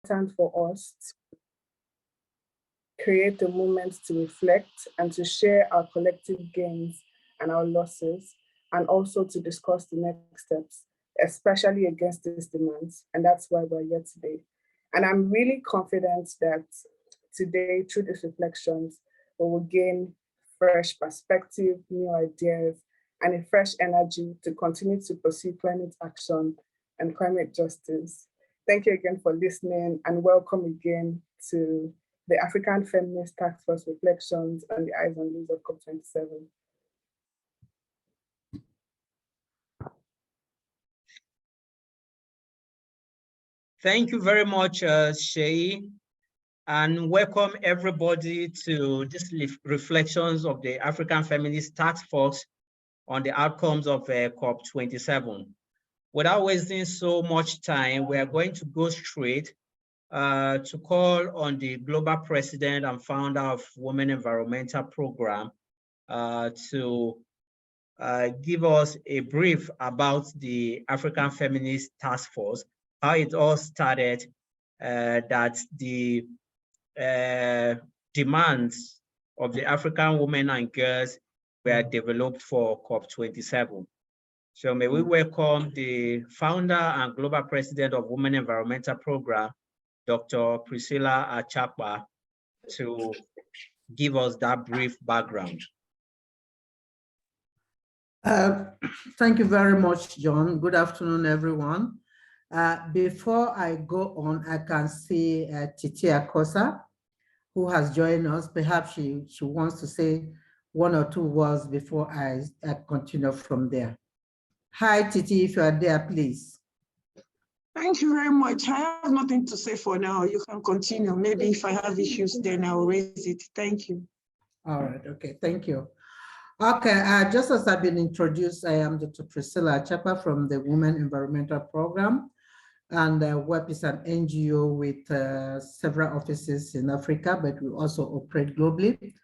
important for us to create a moment to reflect and to share our collective gains and our losses, and also to discuss the next steps, especially against these demands. And that's why we're here today. And I'm really confident that today, through these reflections, we will gain fresh perspective, new ideas, and a fresh energy to continue to pursue climate action and climate justice. Thank you again for listening, and welcome again to the African Feminist Taskforce Reflections on the Eyes and Leaves of COP27. Thank you very much, Shay, and welcome everybody to this reflections of the African Feminist Taskforce on the outcomes of COP27. Without wasting so much time, we are going to go straight to call on the Global President and founder of Women Environmental Program to give us a brief about the African Feminist Task Force, how it all started, that the demands of the African women and girls were developed for COP27. So may we welcome the founder and global president of Women Environmental Program, Dr. Priscilla Achakpa, to give us that brief background. Thank you very much, John. Good afternoon, everyone. Before I go on, I can see Titi Akosa, who has joined us. Perhaps she wants to say one or two words before I continue from there. Hi, Titi, if you are there, please. Thank you very much. I have nothing to say for now. You can continue. Maybe if I have issues, then I'll raise it. Thank you. All right, okay, thank you. Okay, just as I've been introduced, I am Dr. Priscilla Achakpa from the Women Environmental Program, and WEP is an NGO with several offices in Africa, but we also operate globally,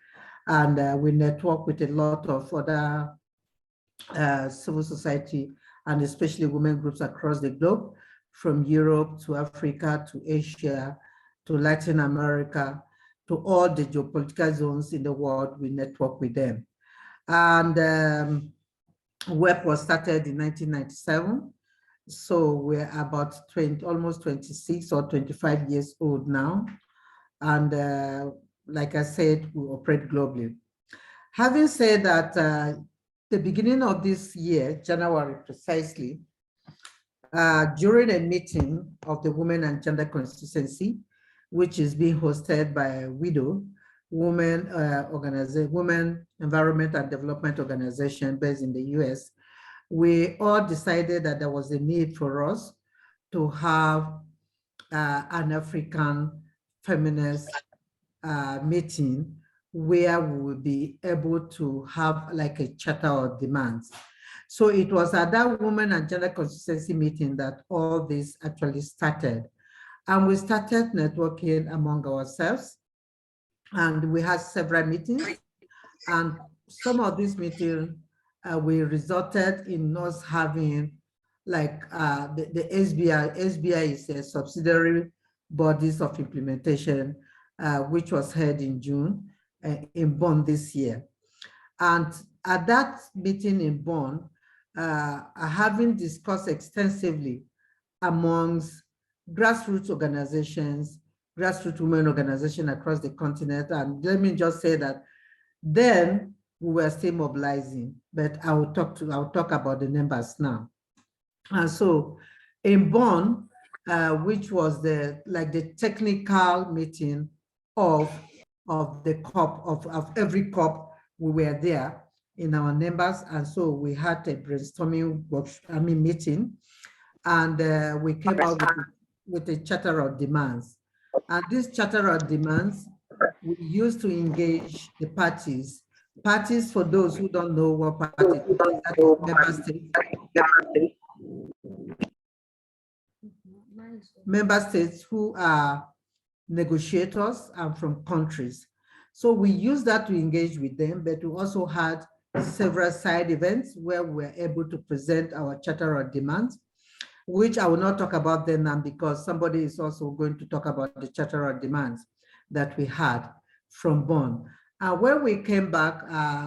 and we network with a lot of other civil society and especially women groups across the globe, from Europe to Africa to Asia to Latin America to all the geopolitical zones in the world. We network with them. And WEP was started in 1997. So we're about almost 26 or 25 years old now. And like I said, we operate globally. Having said that, the beginning of this year, January precisely, during a meeting of the Women and Gender Constituency, which is being hosted by WIDO, Women Environment and Development Organization based in the US, we all decided that there was a need for us to have an African feminist meeting where we will be able to have like a charter of demands. So it was at that Women and Gender Consistency meeting that all this actually started. And we started networking among ourselves, and we had several meetings. And some of these meetings, we resulted in us having like the SBI. SBI is a subsidiary bodies of implementation, which was held in June in Bonn this year. And at that meeting in Bonn, having discussed extensively amongst grassroots organizations, grassroots women organizations across the continent. And let me just say that then we were still mobilizing, but I'll talk about the numbers now. And so in Bonn, which was the technical meeting of the COP, of every COP, we were there in our numbers. And so we had a brainstorming meeting, and we came out with a charter of demands. And this charter of demands, we used to engage the parties. Parties, for those who don't know what party is, that is member states. Member states who are negotiators and from countries. So we used that to engage with them, but we also had several side events where we were able to present our charter of demands. which I will not talk about them now because somebody is also going to talk about the Charter of Demands that we had from Bonn. When we came back,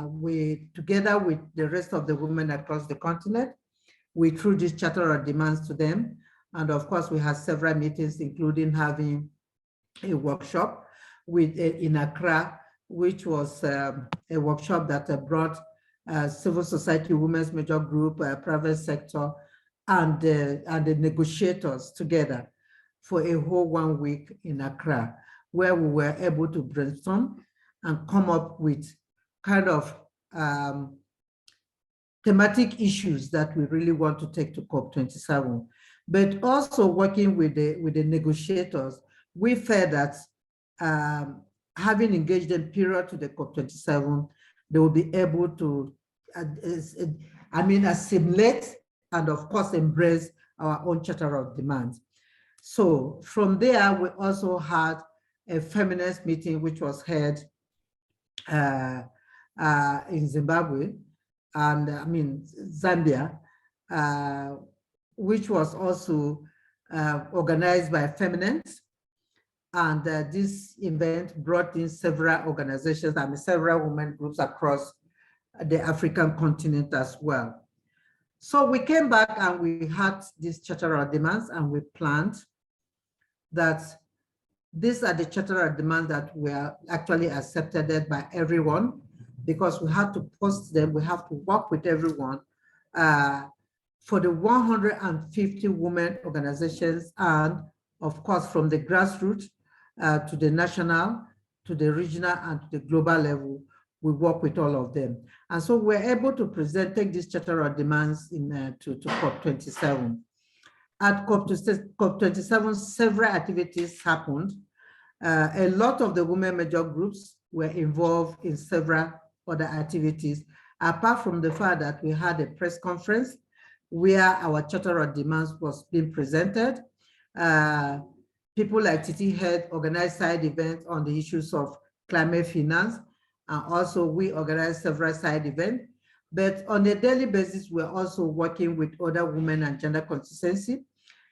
we, together with the rest of the women across the continent, we threw this Charter of Demands to them. And of course, we had several meetings, including having a workshop in Accra, which was a workshop that brought civil society, women's major group, private sector, and the negotiators together for a whole 1 week in Accra, where we were able to brainstorm and come up with kind of thematic issues that we really want to take to COP27. But also working with the negotiators, we felt that having engaged them prior to the COP27, they will be able to, assimilate and of course embrace our own Charter of Demands. So from there, we also had a feminist meeting, which was held in Zimbabwe, and Zambia, which was also organized by Feminist. And this event brought in several organizations and several women groups across the African continent as well. So we came back and we had this Charter of Demands, and we planned that these are the Charter of Demands that were actually accepted by everyone, because we have to post them, we have to work with everyone for the 150 women organizations, and of course from the grassroots to the national, to the regional, and to the global level, we work with all of them. And so we're able to take this Charter of Demands to COP27. At COP27, several activities happened. A lot of the women major groups were involved in several other activities, apart from the fact that we had a press conference where our Charter of Demands was being presented. People like Titi Head organized side events on the issues of climate finance, and also we organized several side events. But on a daily basis, we're also working with other women and gender consistency,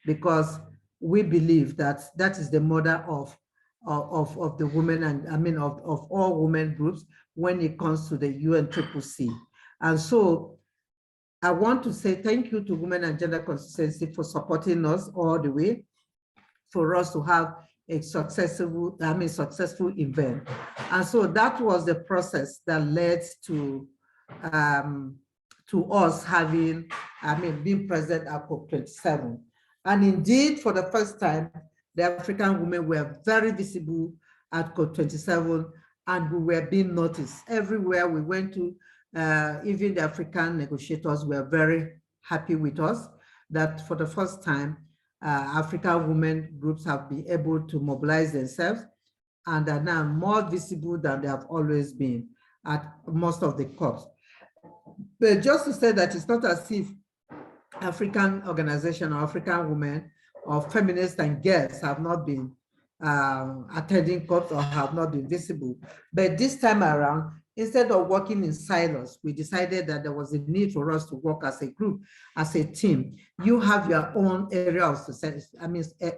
because we believe that that is the mother of the women and of all women groups when it comes to the UNCCC. And so I want to say thank you to Women and Gender Consistency for supporting us all the way, for us to have a successful event. And so that was the process that led to us having, being present at COP27. And indeed, for the first time, the African women were very visible at COP27, and we were being noticed. Everywhere we went to, even the African negotiators were very happy with us that for the first time, African women groups have been able to mobilize themselves and are now more visible than they have always been at most of the COPs. But just to say that it's not as if African organization or African women or feminists and girls have not been attending COPs or have not been visible. But this time around, instead of working in silos, we decided that there was a need for us to work as a group, as a team. You have your own area of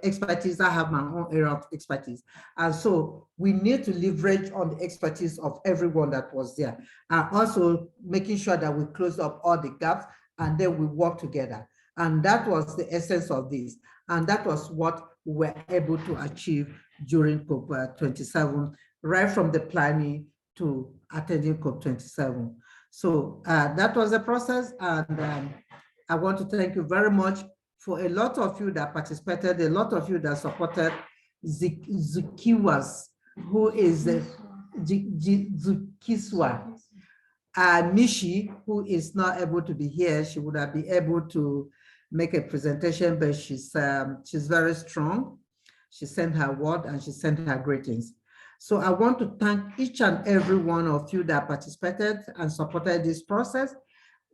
expertise. I have my own area of expertise. And so we need to leverage on the expertise of everyone that was there. And also making sure that we close up all the gaps and then we work together. And that was the essence of this. And that was what we were able to achieve during COP27, right from the planning to attending COP27. So that was the process. And I want to thank you very much for a lot of you that participated, a lot of you that supported Zukiwas, who is Zukiswa. Mishi, who is not able to be here, she would have been able to make a presentation, but she's very strong. She sent her word and she sent her greetings. So I want to thank each and every one of you that participated and supported this process.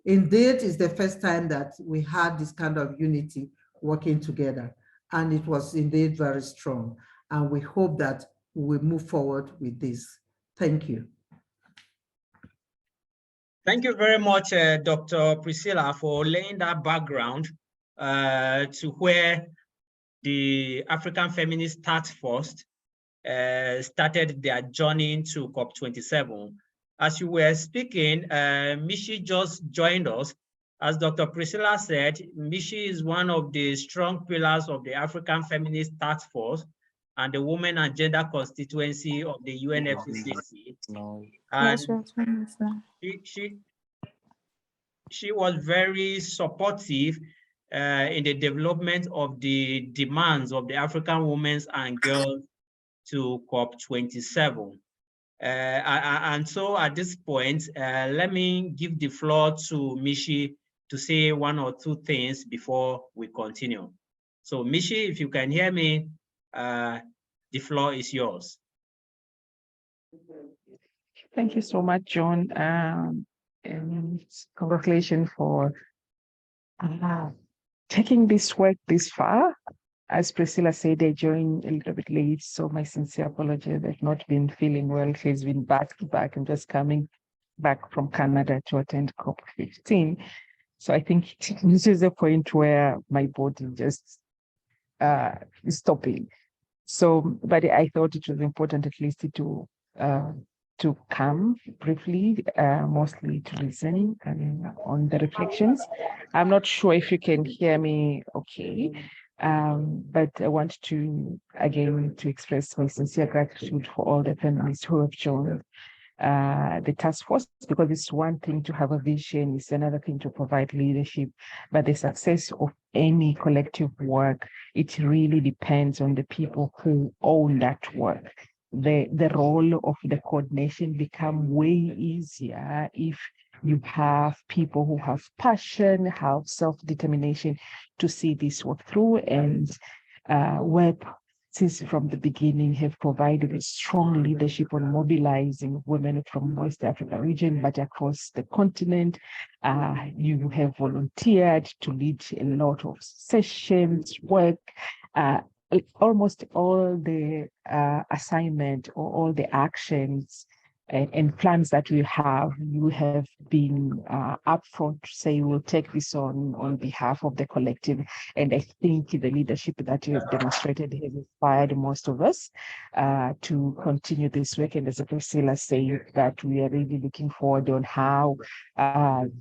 Indeed, it's the first time that we had this kind of unity working together, and it was indeed very strong. And we hope that we will move forward with this. Thank you. Thank you very much, Dr. Priscilla, for laying that background to where the African Feminist Taskforce started their journey to COP27. As you were speaking, Mishi just joined us. As Dr. Priscilla said, Mishi is one of the strong pillars of the African Feminist Taskforce and the Women and Gender Constituency of the UNFCCC. And she was very supportive in the development of the demands of the African women and girls to COP27. And so at this point, let me give the floor to Mishi to say one or two things before we continue. So Mishi, if you can hear me, the floor is yours. Thank you so much, John. And congratulations for taking this work this far. As Priscilla said, I joined a little bit late, so my sincere apologies. I've not been feeling well. She's been back to back. I'm just coming back from Canada to attend COP15. So I think this is a point where my body just is stopping. So, but I thought it was important at least to come briefly, mostly to listen on the reflections. I'm not sure if you can hear me okay, but I want to, again, to express my sincere gratitude for all the feminists who have joined the task force, because it's one thing to have a vision, it's another thing to provide leadership, but the success of any collective work, it really depends on the people who own that work. The role of the coordination become way easier if you have people who have passion, have self-determination to see this work through, and work since from the beginning have provided a strong leadership on mobilizing women from West Africa region, but across the continent. You have volunteered to lead a lot of sessions, work, almost all the assignment or all the actions and plans that we have, you have been upfront to say we'll take this on behalf of the collective. And I think the leadership that you have demonstrated has inspired most of us to continue this work. And as Priscilla said, that we are really looking forward on how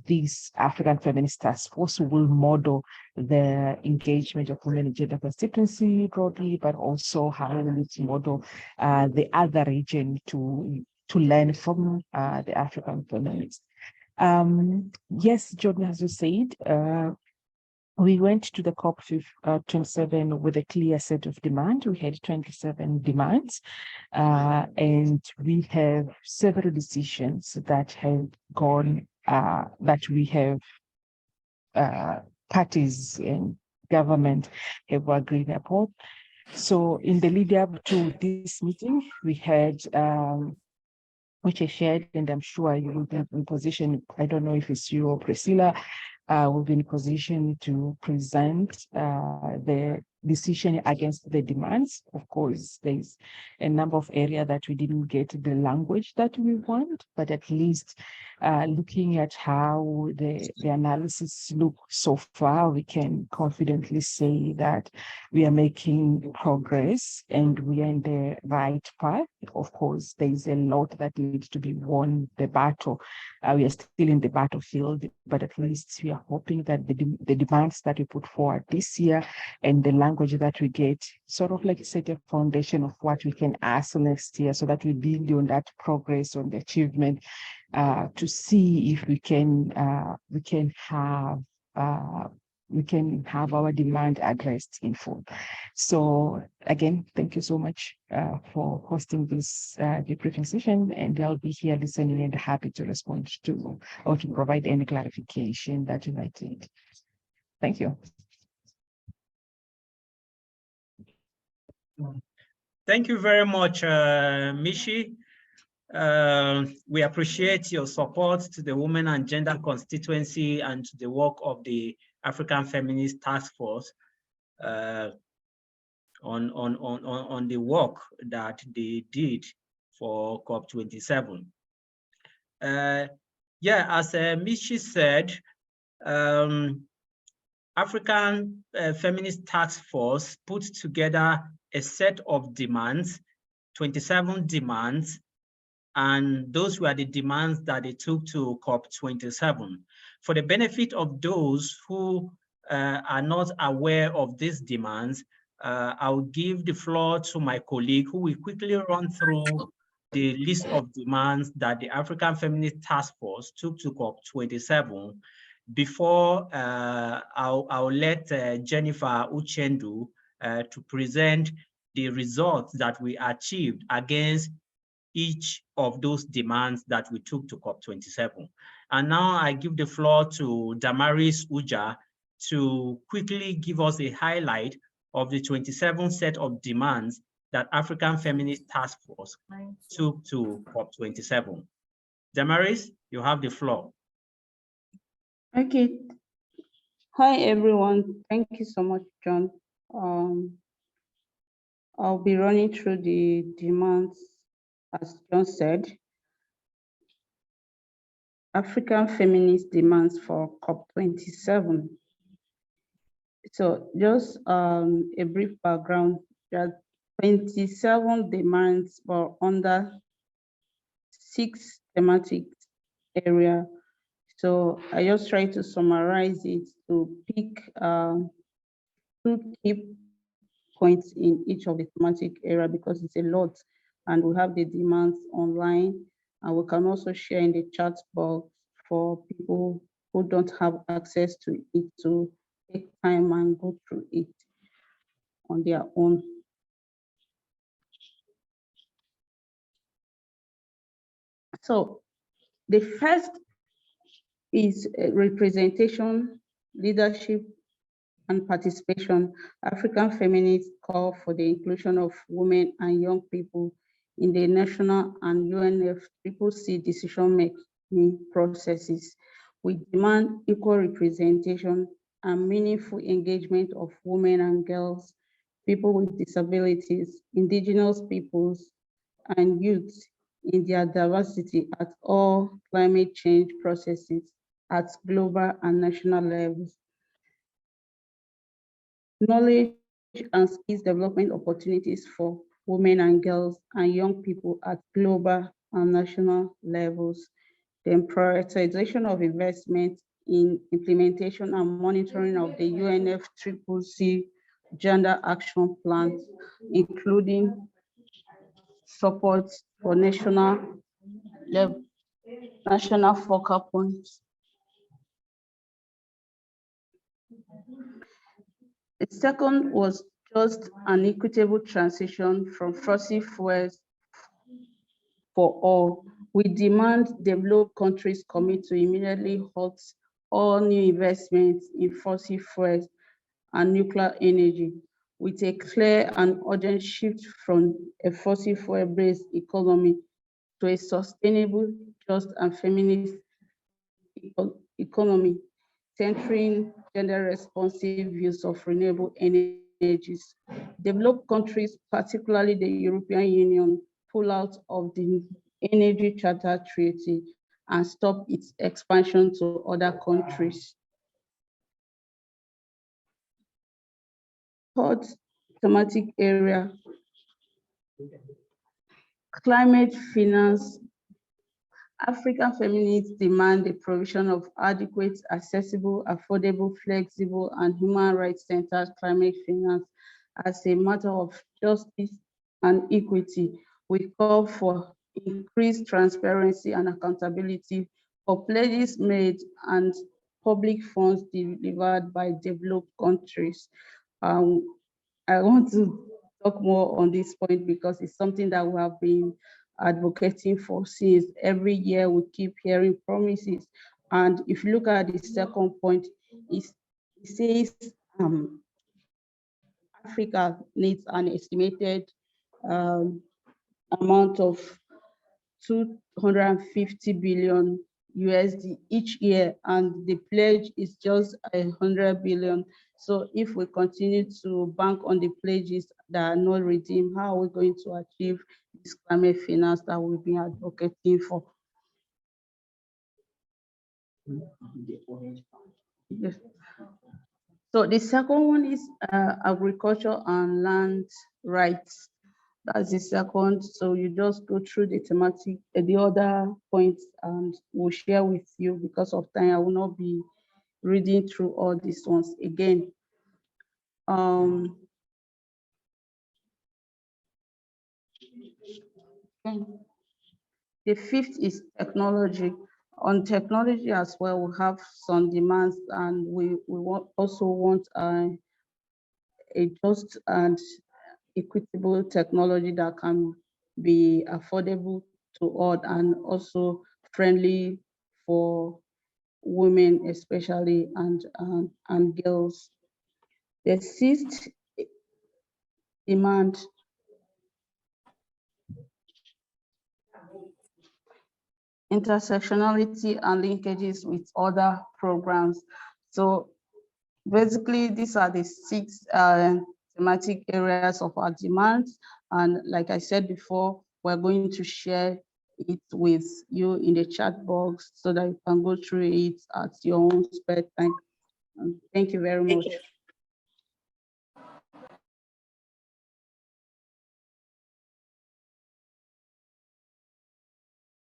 this African Feminist Task Force will model the engagement of women in gender constituency broadly, but also how will it model the other region to learn from the African feminists. Yes, Jordan, as you said, we went to the COP27 with a clear set of demands. We had 27 demands, and we have several decisions that have gone, that we have parties and government have agreed upon. So in the lead up to this meeting, we had which I shared, and I'm sure you will be in position, I don't know if it's you or Priscilla, will be in position to present the decision against the demands. Of course, there's a number of areas that we didn't get the language that we want, but at least looking at how the analysis look so far, we can confidently say that we are making progress and we are in the right path. Of course, there's a lot that needs to be won, the battle. We are still in the battlefield, but at least we are hoping that the demands that we put forward this year and the language that we get sort of like set a foundation of what we can ask next year, so that we build on that progress, on the achievement, to see if we can have our demand addressed in full. So again, thank you so much for hosting this debriefing session, and I'll be here listening and happy to respond to or to provide any clarification that you might need. Thank you. Thank you very much, Mishi. We appreciate your support to the Women and Gender Constituency and to the work of the African Feminist Task Force on the work that they did for COP27. Yeah, as Mishi said, African Feminist Task Force put together a set of demands, 27 demands, and those were the demands that they took to COP27. For the benefit of those who are not aware of these demands, I'll give the floor to my colleague who will quickly run through the list of demands that the African Feminist Task Force took to COP27 before I'll let Jennifer Uchendu to present the results that we achieved against each of those demands that we took to COP27. And now I give the floor to Damaris Uja to quickly give us a highlight of the 27 set of demands that African Feminist Task Force took to COP27. Damaris, you have the floor. Okay. Hi, everyone. Thank you so much, John. I'll be running through the demands, as John said. African feminist demands for COP27. So just a brief background, there are 27 demands for under 6 thematic areas. So I just try to summarize it to pick 2 key points in each of the thematic area because it's a lot, and we have the demands online, and we can also share in the chat box for people who don't have access to it to take time and go through it on their own. So the first is representation, leadership, and participation. African feminists call for the inclusion of women and young people in the national and UNFCCC decision-making processes. We demand equal representation and meaningful engagement of women and girls, people with disabilities, indigenous peoples, and youth in their diversity at all climate change processes at global and national levels. Knowledge and skills development opportunities for women and girls and young people at global and national levels. Then prioritization of investment in implementation and monitoring of the UNFCCC Gender Action Plan, including support for national focal points. The second was just an equitable transition from fossil fuels for all. We demand developed countries commit to immediately halt all new investments in fossil fuels and nuclear energy, with a clear and urgent shift from a fossil fuel-based economy to a sustainable, just, and feminist economy, centering gender-responsive use of renewable energies. Developed countries, particularly the European Union, pull out of the Energy Charter Treaty and stop its expansion to other countries. Third thematic area, climate finance. African feminists demand the provision of adequate, accessible, affordable, flexible, and human rights-centered climate finance as a matter of justice and equity. We call for increased transparency and accountability for pledges made and public funds delivered by developed countries. I want to talk more on this point because it's something that we have been advocating for since. Every year we keep hearing promises. And if you look at the second point, it says Africa needs an estimated amount of 250 billion USD each year, and the pledge is just 100 billion. So if we continue to bank on the pledges that are not redeemed, how are we going to achieve this climate finance that we've been advocating for? Yes. So the second one is agriculture and land rights. That's the second. So you just go through the thematic, the other points, and we'll share with you. Because of time, I will not be reading through all these ones again. The fifth is technology. On technology as well, we have some demands, and we also want a just and equitable technology that can be affordable to all and also friendly for women especially, and girls. The sixth demand intersectionality and linkages with other programs. So basically, these are the six thematic areas of our demands. And like I said before, we're going to share it with you in the chat box so that you can go through it at your own spare time. Thank you very much.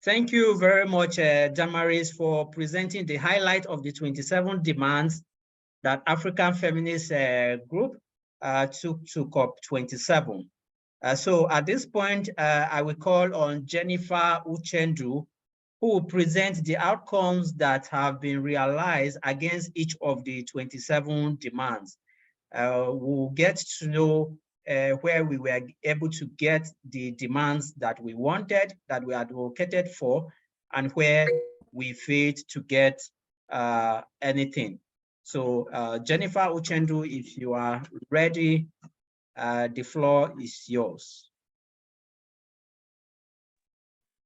Thank you very much, Damaris, for presenting the highlight of the 27 demands that African Feminist Group took to COP27. So at this point, I will call on Jennifer Uchendu, who will present the outcomes that have been realized against each of the 27 demands. We'll get to know where we were able to get the demands that we wanted, that we advocated for, and where we failed to get anything. So Jennifer Uchendu, if you are ready, the floor is yours.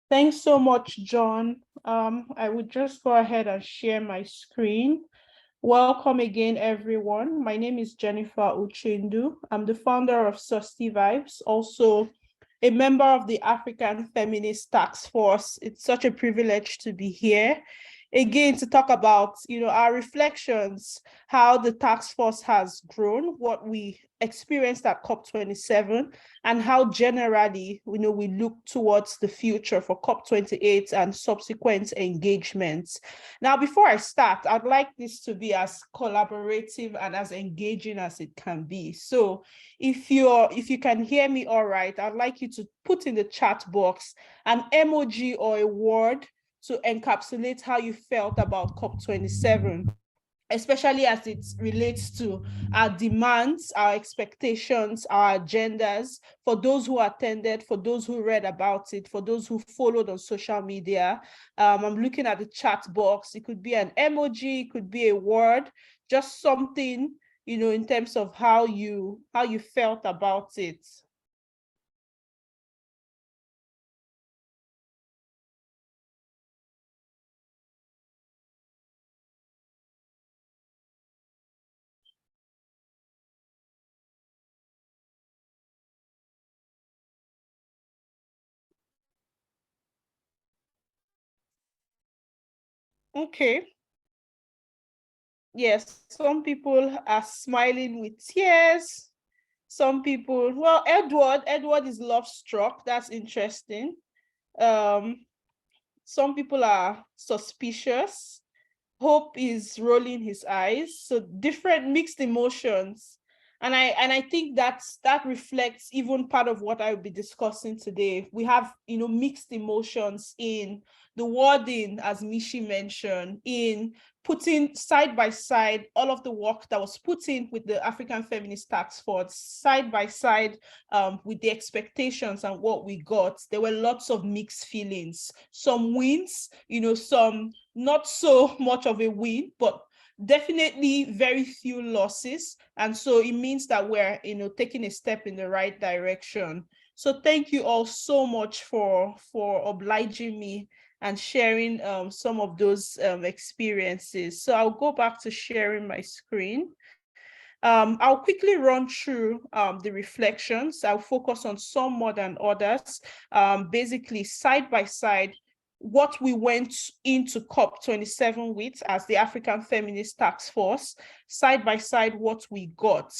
Thanks so much, John. I would just go ahead and share my screen. Welcome again, everyone. My name is Jennifer Uchendu. I'm the founder of Susty Vibes, also a member of the African Feminist Taskforce. It's such a privilege to be here again to talk about, our reflections, how the Taskforce has grown, what we experienced at COP27, and how generally, we look towards the future for COP28 and subsequent engagements. Now, before I start, I'd like this to be as collaborative and as engaging as it can be. So if you can hear me all right, I'd like you to put in the chat box an emoji or a word to encapsulate how you felt about COP27, especially as it relates to our demands, our expectations, our agendas, for those who attended, for those who read about it, for those who followed on social media. I'm looking at the chat box. It could be an emoji, it could be a word, just something, in terms of how you felt about it. Okay. Yes, some people are smiling with tears. Some people, well, Edward is love struck. That's interesting. Some people are suspicious. Hope is rolling his eyes. So different mixed emotions. And I think that reflects even part of what I will be discussing today. We have, mixed emotions in the wording, as Mishi mentioned, in putting side by side all of the work that was put in with the African Feminist Taskforce, side by side with the expectations and what we got. There were lots of mixed feelings. Some wins, some not so much of a win, but definitely very few losses. And so it means that we're, taking a step in the right direction. So thank you all so much for obliging me and sharing some of those experiences. So I'll go back to sharing my screen. I'll quickly run through the reflections. I'll focus on some more than others. Basically, side by side, what we went into COP27 with as the African Feminist Taskforce, side by side what we got.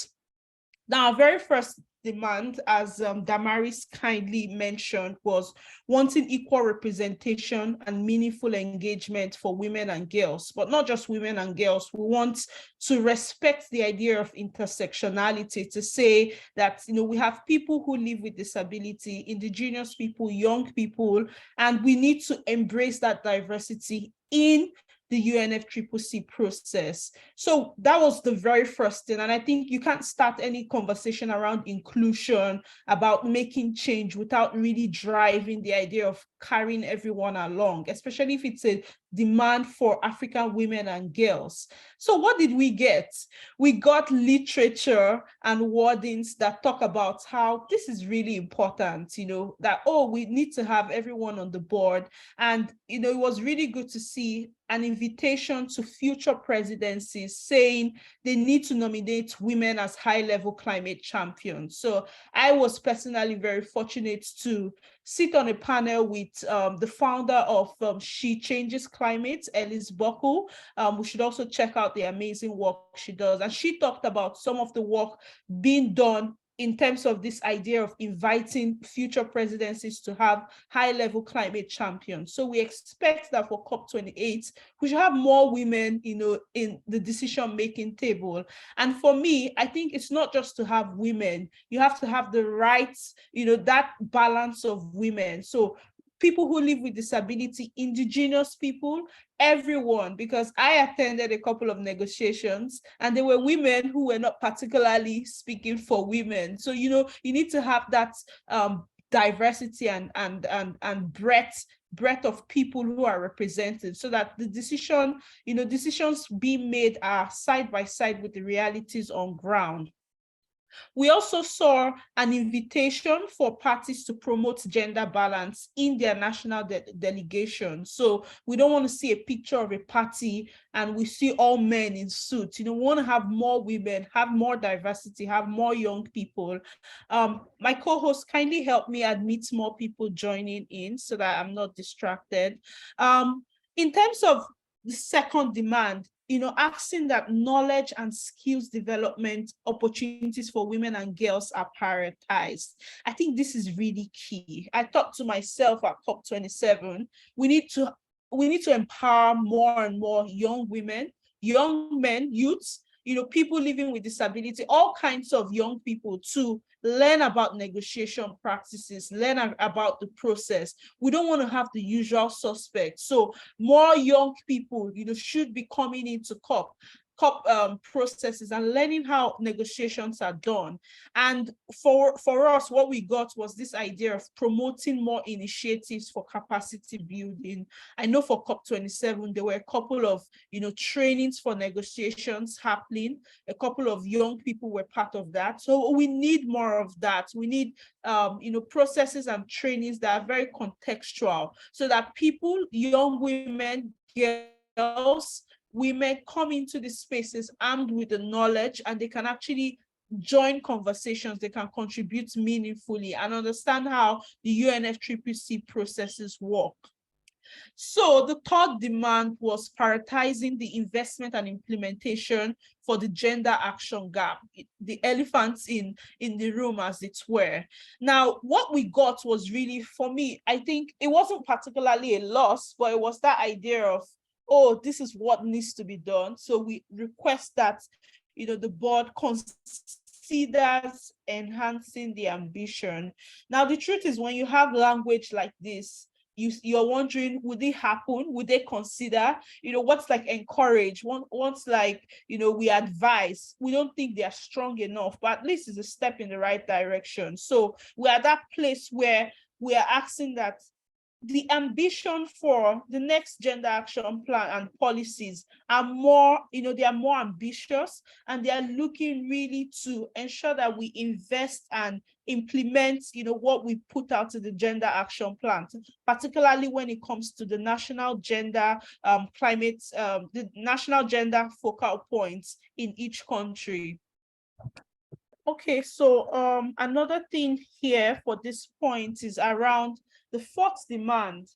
Now, our very first demand, as Damaris kindly mentioned, was wanting equal representation and meaningful engagement for women and girls, but not just women and girls. We want to respect the idea of intersectionality, to say that, you know, we have people who live with disability, indigenous people, young people, and we need to embrace that diversity in the UNFCCC process. So that was the very first thing. And I think you can't start any conversation around inclusion, about making change, without really driving the idea of carrying everyone along, especially if it's a demand for African women and girls. So what did we get? We got literature and wordings that talk about how this is really important, you know, that, oh, we need to have everyone on the board. And, you know, it was really good to see an invitation to future presidencies saying they need to nominate women as high-level climate champions. So I was personally very fortunate to sit on a panel with the founder of She Changes Climate, Elise Buckle. We should also check out the amazing work she does. And she talked about some of the work being done in terms of this idea of inviting future presidencies to have high-level climate champions. So we expect that for COP28, we should have more women, you know, in the decision-making table. And for me, I think it's not just to have women, you have to have the right, you know, that balance of women. So people who live with disability, indigenous people, everyone, because I attended a couple of negotiations and there were women who were not particularly speaking for women. So, you know, you need to have that diversity and breadth of people who are represented, so that the decision, you know, decisions being made are side by side with the realities on ground. We also saw an invitation for parties to promote gender balance in their national delegation. So we don't want to see a picture of a party and we see all men in suits. You know, we want to have more women, have more diversity, have more young people. My co-host kindly helped me admit more people joining in so that I'm not distracted. In terms of the second demand, you know, asking that knowledge and skills development opportunities for women and girls are prioritized. I think this is really key. I thought to myself at COP27, we need to empower more and more young women, young men, youths, you know, people living with disability, all kinds of young people to learn about negotiation practices, learn about the process. We don't want to have the usual suspects. So more young people, you know, should be coming into COP processes and learning how negotiations are done. And for us, what we got was this idea of promoting more initiatives for capacity building. I know for COP27, there were a couple of, you know, trainings for negotiations happening. A couple of young people were part of that. So we need more of that. We need, you know, processes and trainings that are very contextual, so that people, young women, girls, women come into these spaces armed with the knowledge, and they can actually join conversations, they can contribute meaningfully and understand how the UNFCCC processes work. So the third demand was prioritizing the investment and implementation for the gender action gap, the elephants in the room, as it were. Now, what we got was really, for me, I think it wasn't particularly a loss, but it was that idea of, oh, this is what needs to be done. So we request that, you know, the board considers enhancing the ambition. Now, the truth is, when you have language like this, you're wondering, would it happen? Would they consider? You know, what's like encourage? What's like, you know, we advise. We don't think they are strong enough, but at least it's a step in the right direction. So we're at that place where we are asking that the ambition for the next gender action plan and policies are more, you know, they are more ambitious, and they are looking really to ensure that we invest and implement, you know, what we put out to the gender action plan, particularly when it comes to the national gender climate, the national gender focal points in each country. Okay, so another thing here for this point is around the fourth demand,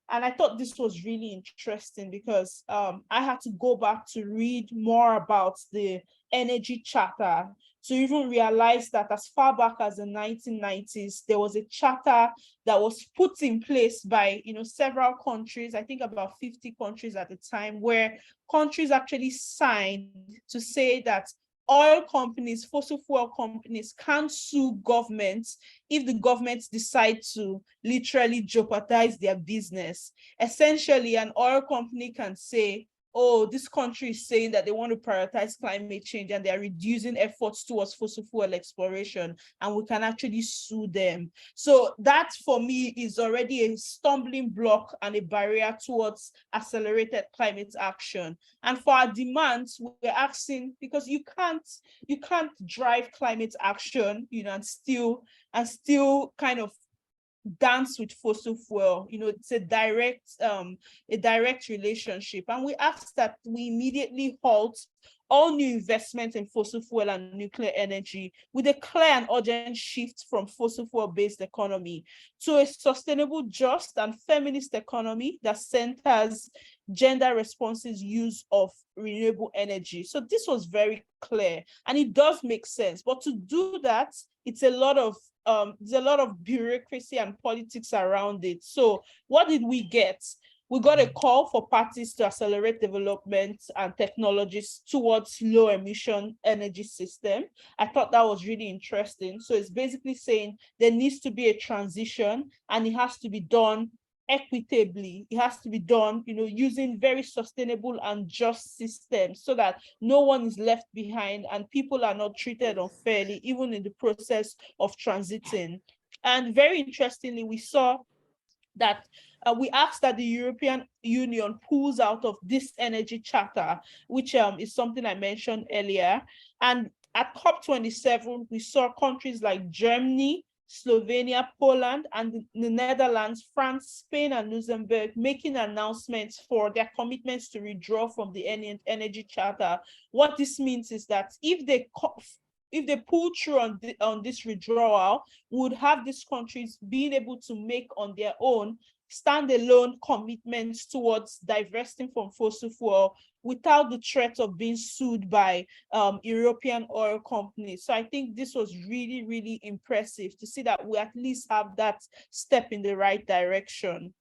And I thought this was really interesting because I had to go back to read more about the Energy Charter to even realize that as far back as the 1990s, there was a charter that was put in place by several countries, I think about 50 countries at the time, where countries actually signed to say that oil companies, fossil fuel companies can sue governments if the governments decide to literally jeopardize their business. Essentially, an oil company can say, oh, this country is saying that they want to prioritize climate change and they're reducing efforts towards fossil fuel exploration, and we can actually sue them. So that for me is already a stumbling block and a barrier towards accelerated climate action. And for our demands, we're asking, because you can't drive climate action, and still kind of dance with fossil fuel. It's a direct relationship. And we ask that we immediately halt all new investment in fossil fuel and nuclear energy with a clear and urgent shift from fossil fuel-based economy to a sustainable, just, and feminist economy that centers gender responsive use of renewable energy. So this was very clear, and it does make sense. But to do that, it's a lot of there's a lot of bureaucracy and politics around it. So what did we get? We got a call for parties to accelerate development and technologies towards low emission energy system. I thought that was really interesting. So it's basically saying there needs to be a transition, and it has to be done equitably. It has to be done, using very sustainable and just systems so that no one is left behind and people are not treated unfairly, even in the process of transiting. And very interestingly, we saw that we asked that the European Union pulls out of this energy charter, which is something I mentioned earlier. And at COP27, we saw countries like Germany, Slovenia, Poland, and the Netherlands, France, Spain, and Luxembourg making announcements for their commitments to withdraw from the energy charter. What this means is that if they pull through on this withdrawal, would have these countries being able to make on their own standalone commitments towards divesting from fossil fuel without the threat of being sued by European oil companies. So I think this was really, really impressive to see that we at least have that step in the right direction.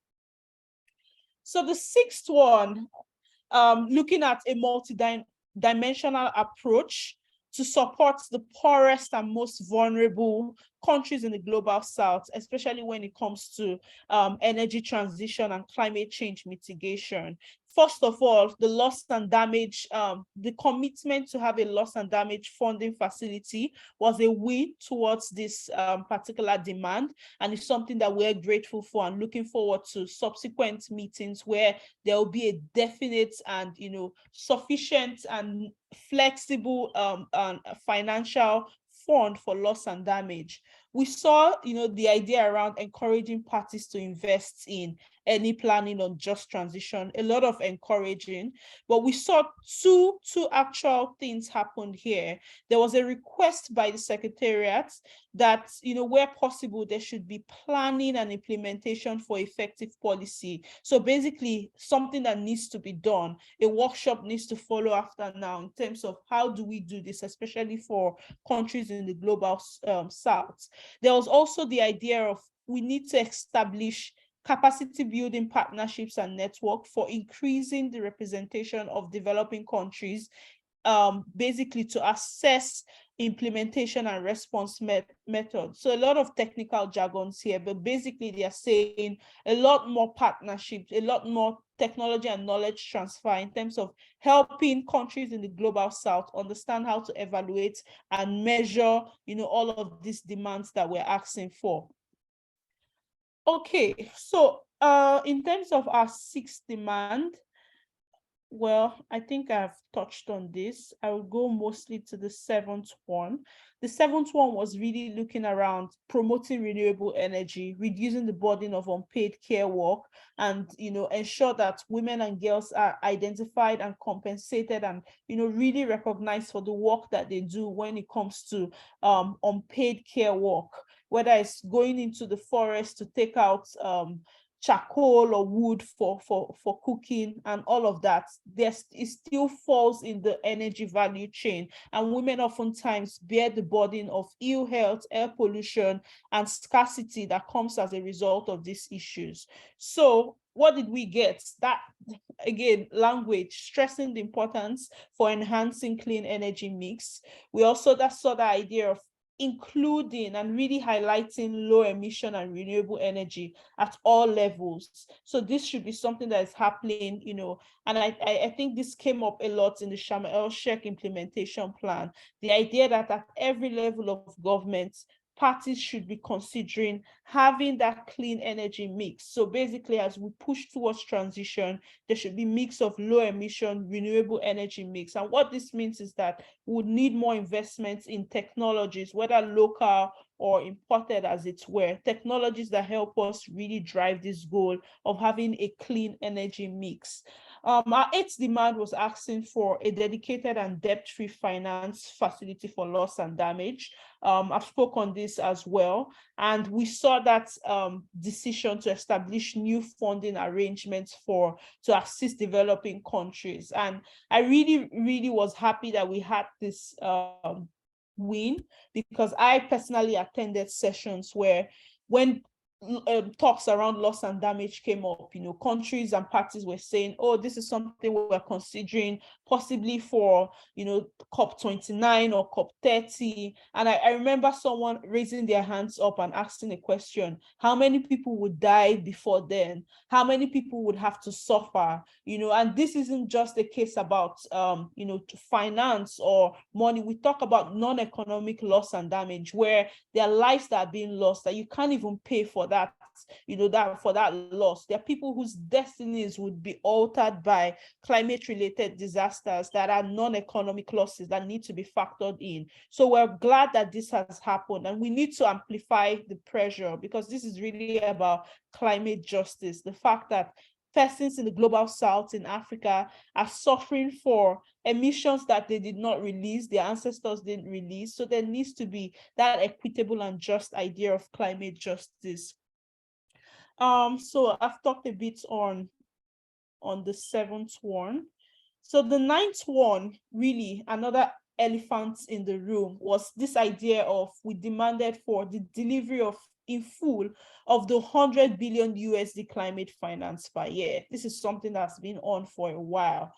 So the sixth one, looking at a multi-dimensional approach to support the poorest and most vulnerable countries in the global south, especially when it comes to energy transition and climate change mitigation. First of all, the loss and damage, the commitment to have a loss and damage funding facility was a win towards this particular demand, and it's something that we're grateful for and looking forward to subsequent meetings where there will be a definite and sufficient and flexible and financial fund for loss and damage. We saw, the idea around encouraging parties to invest in any planning on just transition, a lot of encouraging, but we saw two actual things happened here. There was a request by the Secretariat that, where possible, there should be planning and implementation for effective policy. So basically something that needs to be done. A workshop needs to follow after now in terms of how do we do this, especially for countries in the global south. There was also the idea of we need to establish capacity building partnerships and network for increasing the representation of developing countries, basically to assess implementation and response methods. So a lot of technical jargons here, but basically they are saying a lot more partnerships, a lot more technology and knowledge transfer in terms of helping countries in the global south understand how to evaluate and measure, all of these demands that we're asking for. Okay, so in terms of our sixth demand, well, I think I've touched on this. I will go mostly to the seventh one. The seventh one was really looking around promoting renewable energy, reducing the burden of unpaid care work, and ensure that women and girls are identified and compensated and really recognized for the work that they do when it comes to unpaid care work, whether it's going into the forest to take out charcoal or wood for cooking and all of that, it still falls in the energy value chain. And women oftentimes bear the burden of ill health, air pollution, and scarcity that comes as a result of these issues. So what did we get? That, again, language stressing the importance for enhancing clean energy mix. We also saw the idea of including and really highlighting low emission and renewable energy at all levels. So this should be something that is happening, and I think this came up a lot in the Sharm el-Sheikh implementation plan. The idea that at every level of government, parties should be considering having that clean energy mix. So basically, as we push towards transition, there should be mix of low emission, renewable energy mix. And what this means is that we would need more investments in technologies, whether local or imported, as it were, technologies that help us really drive this goal of having a clean energy mix. Our eighth demand was asking for a dedicated and debt-free finance facility for loss and damage. I've spoken on this as well, and we saw that decision to establish new funding arrangements to assist developing countries. And I really, really was happy that we had this win, because I personally attended sessions where when talks around loss and damage came up, countries and parties were saying, oh, this is something we're considering possibly for, COP29 or COP30. And I remember someone raising their hands up and asking a question: how many people would die before then? How many people would have to suffer? And this isn't just a case about, to finance or money. We talk about non-economic loss and damage, where there are lives that are being lost that you can't even pay for that, for that loss. There are people whose destinies would be altered by climate-related disasters that are non-economic losses that need to be factored in. So we're glad that this has happened, and we need to amplify the pressure, because this is really about climate justice. The fact that persons in the global south, in Africa, are suffering for emissions that they did not release, their ancestors didn't release. So there needs to be that equitable and just idea of climate justice. So I've talked a bit on the seventh one. So the ninth one, really another elephant in the room, was this idea of, we demanded for the delivery of in full of the 100 billion USD climate finance per year. This is something that's been on for a while,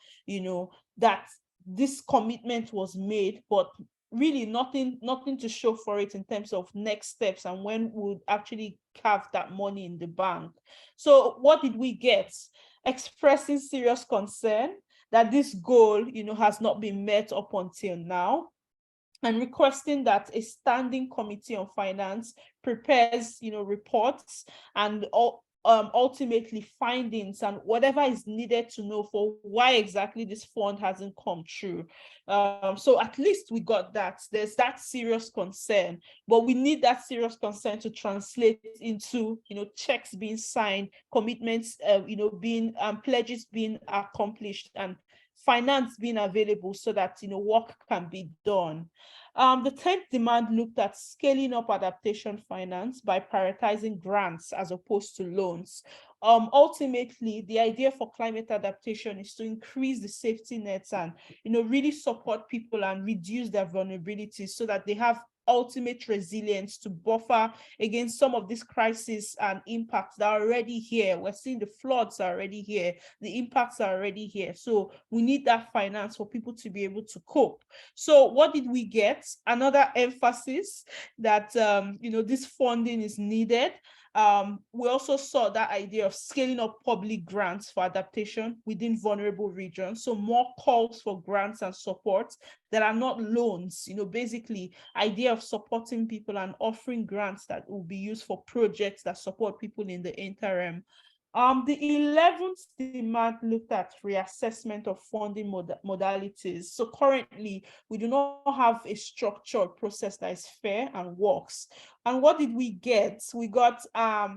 that this commitment was made, but really nothing to show for it in terms of next steps and when we'll actually have that money in the bank. So what did we get? Expressing serious concern that this goal, has not been met up until now, and requesting that a standing committee on finance prepares, reports and ultimately findings and whatever is needed to know for why exactly this fund hasn't come true. So at least we got that. There's that serious concern, but we need that serious concern to translate into, checks being signed, commitments, being pledges being accomplished, and finance being available so that, work can be done. The 10th demand looked at scaling up adaptation finance by prioritizing grants as opposed to loans. Ultimately, the idea for climate adaptation is to increase the safety nets and, really support people and reduce their vulnerabilities so that they have ultimate resilience to buffer against some of these crises and impacts that are already here. We're seeing the floods are already here, the impacts are already here. So we need that finance for people to be able to cope. So what did we get? Another emphasis that this funding is needed. We also saw that idea of scaling up public grants for adaptation within vulnerable regions. So more calls for grants and support that are not loans, basically idea of supporting people and offering grants that will be used for projects that support people in the interim. The 11th demand looked at reassessment of funding modalities. So currently, we do not have a structured process that is fair and works. And what did we get? We got a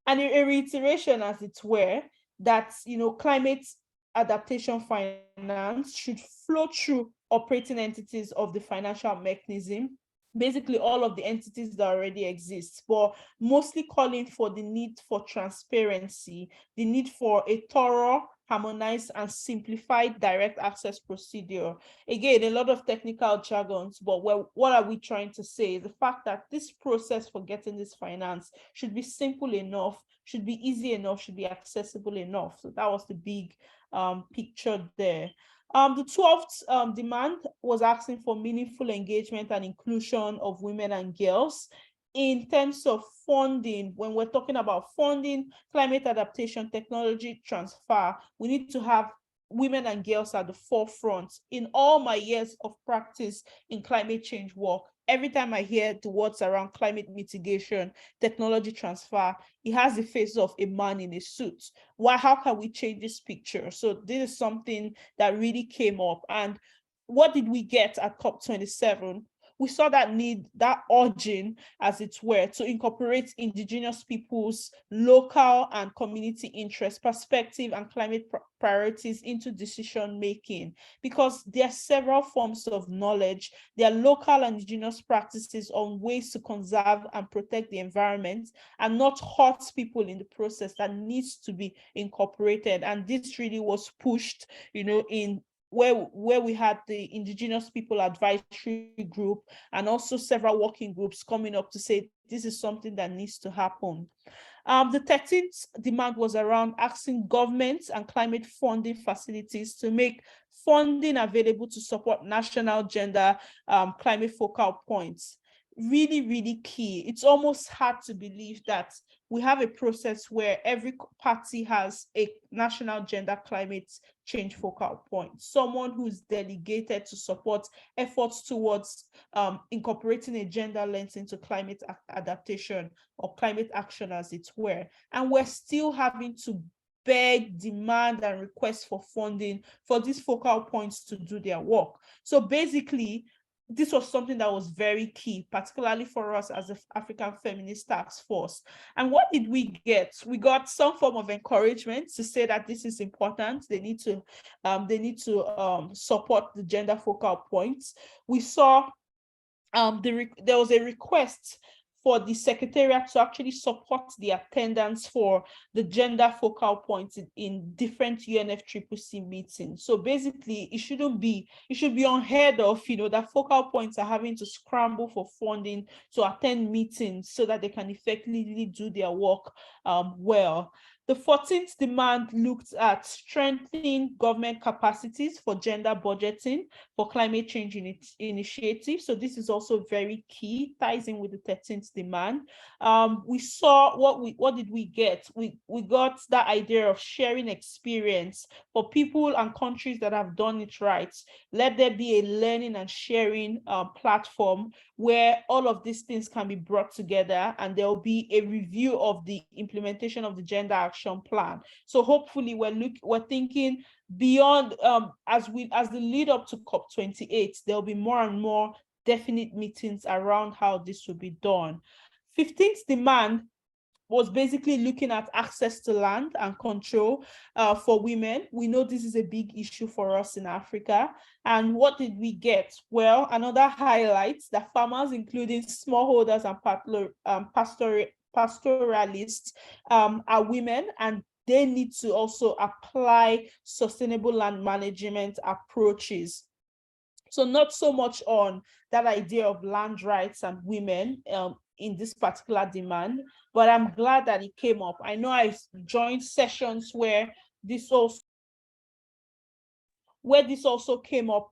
reiteration, as it were, that climate adaptation finance should flow through operating entities of the financial mechanism, basically all of the entities that already exist, but mostly calling for the need for transparency, the need for a thorough, harmonized, and simplified direct access procedure. Again, a lot of technical jargons, but what are we trying to say? The fact that this process for getting this finance should be simple enough, should be easy enough, should be accessible enough. So that was the big picture there. The 12th demand was asking for meaningful engagement and inclusion of women and girls in terms of funding. When we're talking about funding, climate adaptation, technology transfer, we need to have women and girls at the forefront. In all my years of practice in climate change work, every time I hear the words around climate mitigation, technology transfer, it has the face of a man in a suit. Why? How can we change this picture? So this is something that really came up. And what did we get at COP27? We saw that need, that urging, as it were, to incorporate indigenous peoples' local and community interest, perspective, and climate priorities into decision making, because there are several forms of knowledge. There are local and indigenous practices on ways to conserve and protect the environment and not hurt people in the process that needs to be incorporated. And this really was pushed, in where we had the Indigenous People Advisory Group and also several working groups coming up to say this is something that needs to happen. The 13th demand was around asking governments and climate funding facilities to make funding available to support national gender climate focal points. Really, really key. It's almost hard to believe that we have a process where every party has a national gender climate change focal point, someone who's delegated to support efforts towards incorporating a gender lens into climate adaptation or climate action, as it were. And we're still having to beg, demand, and request for funding for these focal points to do their work. So basically, this was something that was very key, particularly for us as the African Feminist Taskforce. And what did we get? We got some form of encouragement to say that this is important. They need to support the gender focal points. We saw there was a request for the Secretariat to actually support the attendance for the gender focal points in different UNFCCC meetings. So basically, it should be unheard of, that focal points are having to scramble for funding to attend meetings so that they can effectively do their work well. The 14th demand looked at strengthening government capacities for gender budgeting for climate change initiatives. So this is also very key, ties in with the 13th demand. We saw what did we get? We got that idea of sharing experience for people and countries that have done it right. Let there be a learning and sharing platform where all of these things can be brought together, and there will be a review of the implementation of the gender action plan. So hopefully we're thinking beyond as the lead up to COP28, there'll be more and more definite meetings around how this will be done. 15th demand was basically looking at access to land and control for women. We know this is a big issue for us in Africa. And what did we get? Well, another highlight that farmers, including smallholders and pastoralists, are women, and they need to also apply sustainable land management approaches. So not so much on that idea of land rights and women in this particular demand, but I'm glad that it came up. I know I've joined sessions where this also came up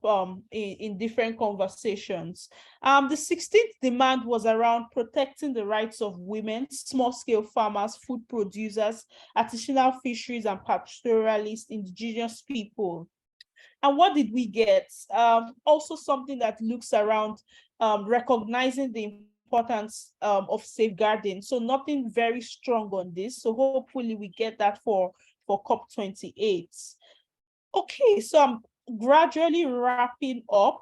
in different conversations. The 16th demand was around protecting the rights of women, small-scale farmers, food producers, artisanal fisheries, and pastoralists, indigenous people. And what did we get? Also something that looks around recognizing the importance of safeguarding. So nothing very strong on this. So hopefully we get that for COP28. Okay, so I'm gradually wrapping up.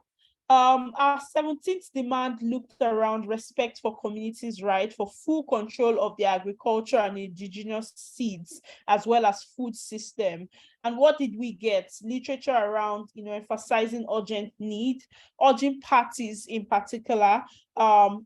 Our 17th demand looked around respect for communities' right for full control of their agriculture and indigenous seeds, as well as food system. And what did we get? Literature around, emphasizing urgent need, urging parties in particular, and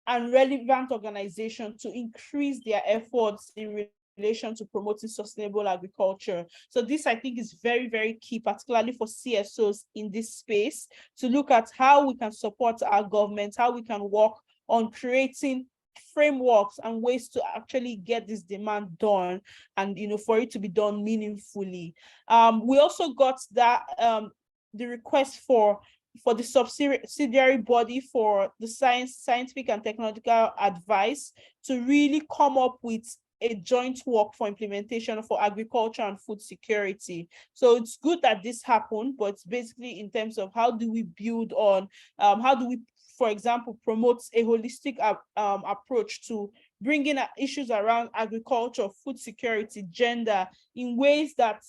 relevant organizations to increase their efforts in relation to promoting sustainable agriculture. So this, I think, is very, very key, particularly for CSOs in this space, to look at how we can support our government, how we can work on creating frameworks and ways to actually get this demand done, and for it to be done meaningfully. We also got that the request for the subsidiary body for the scientific and technological advice to really come up with a joint work for implementation for agriculture and food security. So it's good that this happened, but it's basically in terms of how do we build on, how do we, for example, promote a holistic approach to bringing issues around agriculture, food security, gender, in ways that,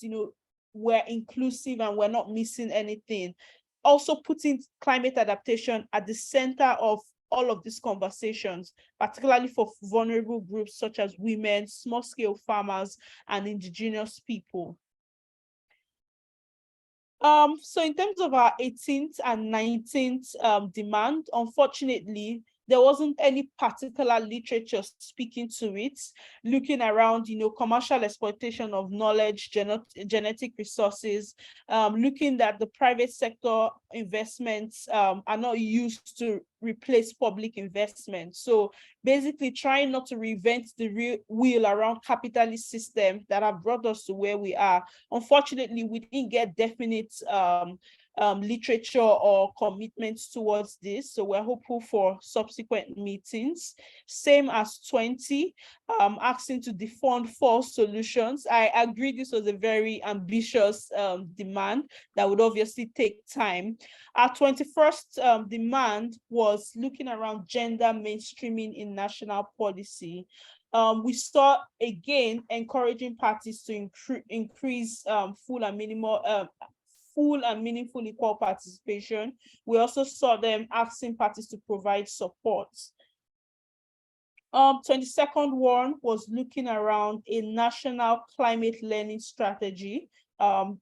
we're inclusive and we're not missing anything. Also putting climate adaptation at the center of all of these conversations, particularly for vulnerable groups such as women, small-scale farmers, and indigenous people. So in terms of our 18th and 19th demand, unfortunately, there wasn't any particular literature speaking to it, looking around, commercial exploitation of knowledge, genetic resources, looking that the private sector investments are not used to replace public investment. So basically trying not to reinvent the wheel around capitalist systems that have brought us to where we are. Unfortunately, we didn't get definite literature or commitments towards this. So we're hopeful for subsequent meetings. Same as 20, asking to defund false solutions. I agree this was a very ambitious demand that would obviously take time. Our 21st demand was looking around gender mainstreaming in national policy. We saw, again, encouraging parties to increase full and meaningful equal participation. We also saw them asking parties to provide support. 22nd one was looking around a national climate learning strategy.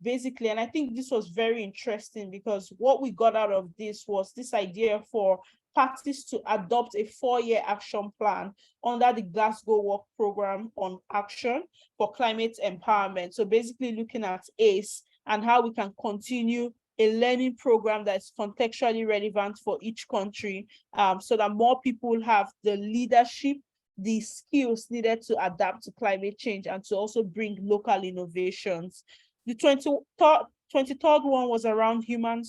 Basically, and I think this was very interesting because what we got out of this was this idea for parties to adopt a 4-year action plan under the Glasgow Work Programme on Action for Climate Empowerment. So basically looking at ACE and how we can continue a learning program that's contextually relevant for each country, so that more people have the leadership, the skills needed to adapt to climate change and to also bring local innovations. The 23rd one was around human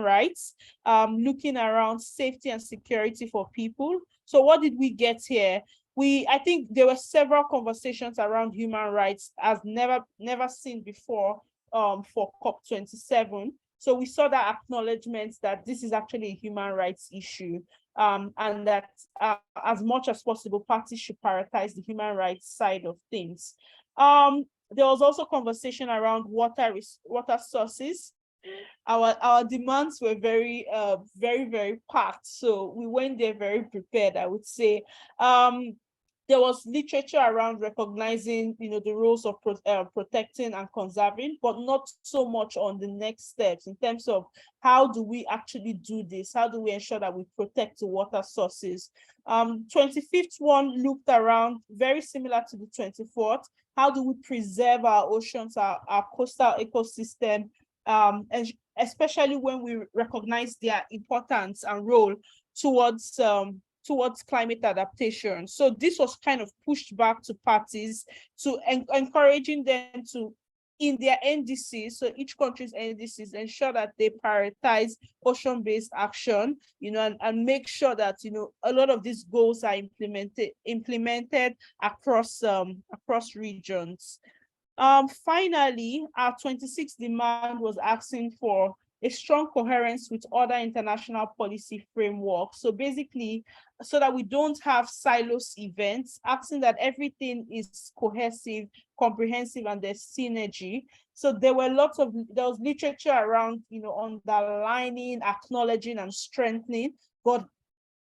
rights, looking around safety and security for people. So what did we get here? I think there were several conversations around human rights as never seen before for COP27. So we saw that acknowledgement that this is actually a human rights issue, and that as much as possible, parties should prioritize the human rights side of things. There was also conversation around water sources. Our demands were very, very packed. So we went there very prepared, I would say. There was literature around recognizing, the roles of protecting and conserving, but not so much on the next steps in terms of how do we actually do this? How do we ensure that we protect the water sources? 25th one looked around very similar to the 24th. How do we preserve our oceans, our coastal ecosystem, and especially when we recognize their importance and role towards climate adaptation. So this was kind of pushed back to parties to encouraging them to, in their NDCs, so each country's NDCs, ensure that they prioritize ocean-based action, and make sure that, a lot of these goals are implemented across regions. Finally, our 26th demand was asking for a strong coherence with other international policy frameworks. So basically, so that we don't have silos events, asking that everything is cohesive, comprehensive, and there's synergy. So there was literature around, underlining, acknowledging, and strengthening, but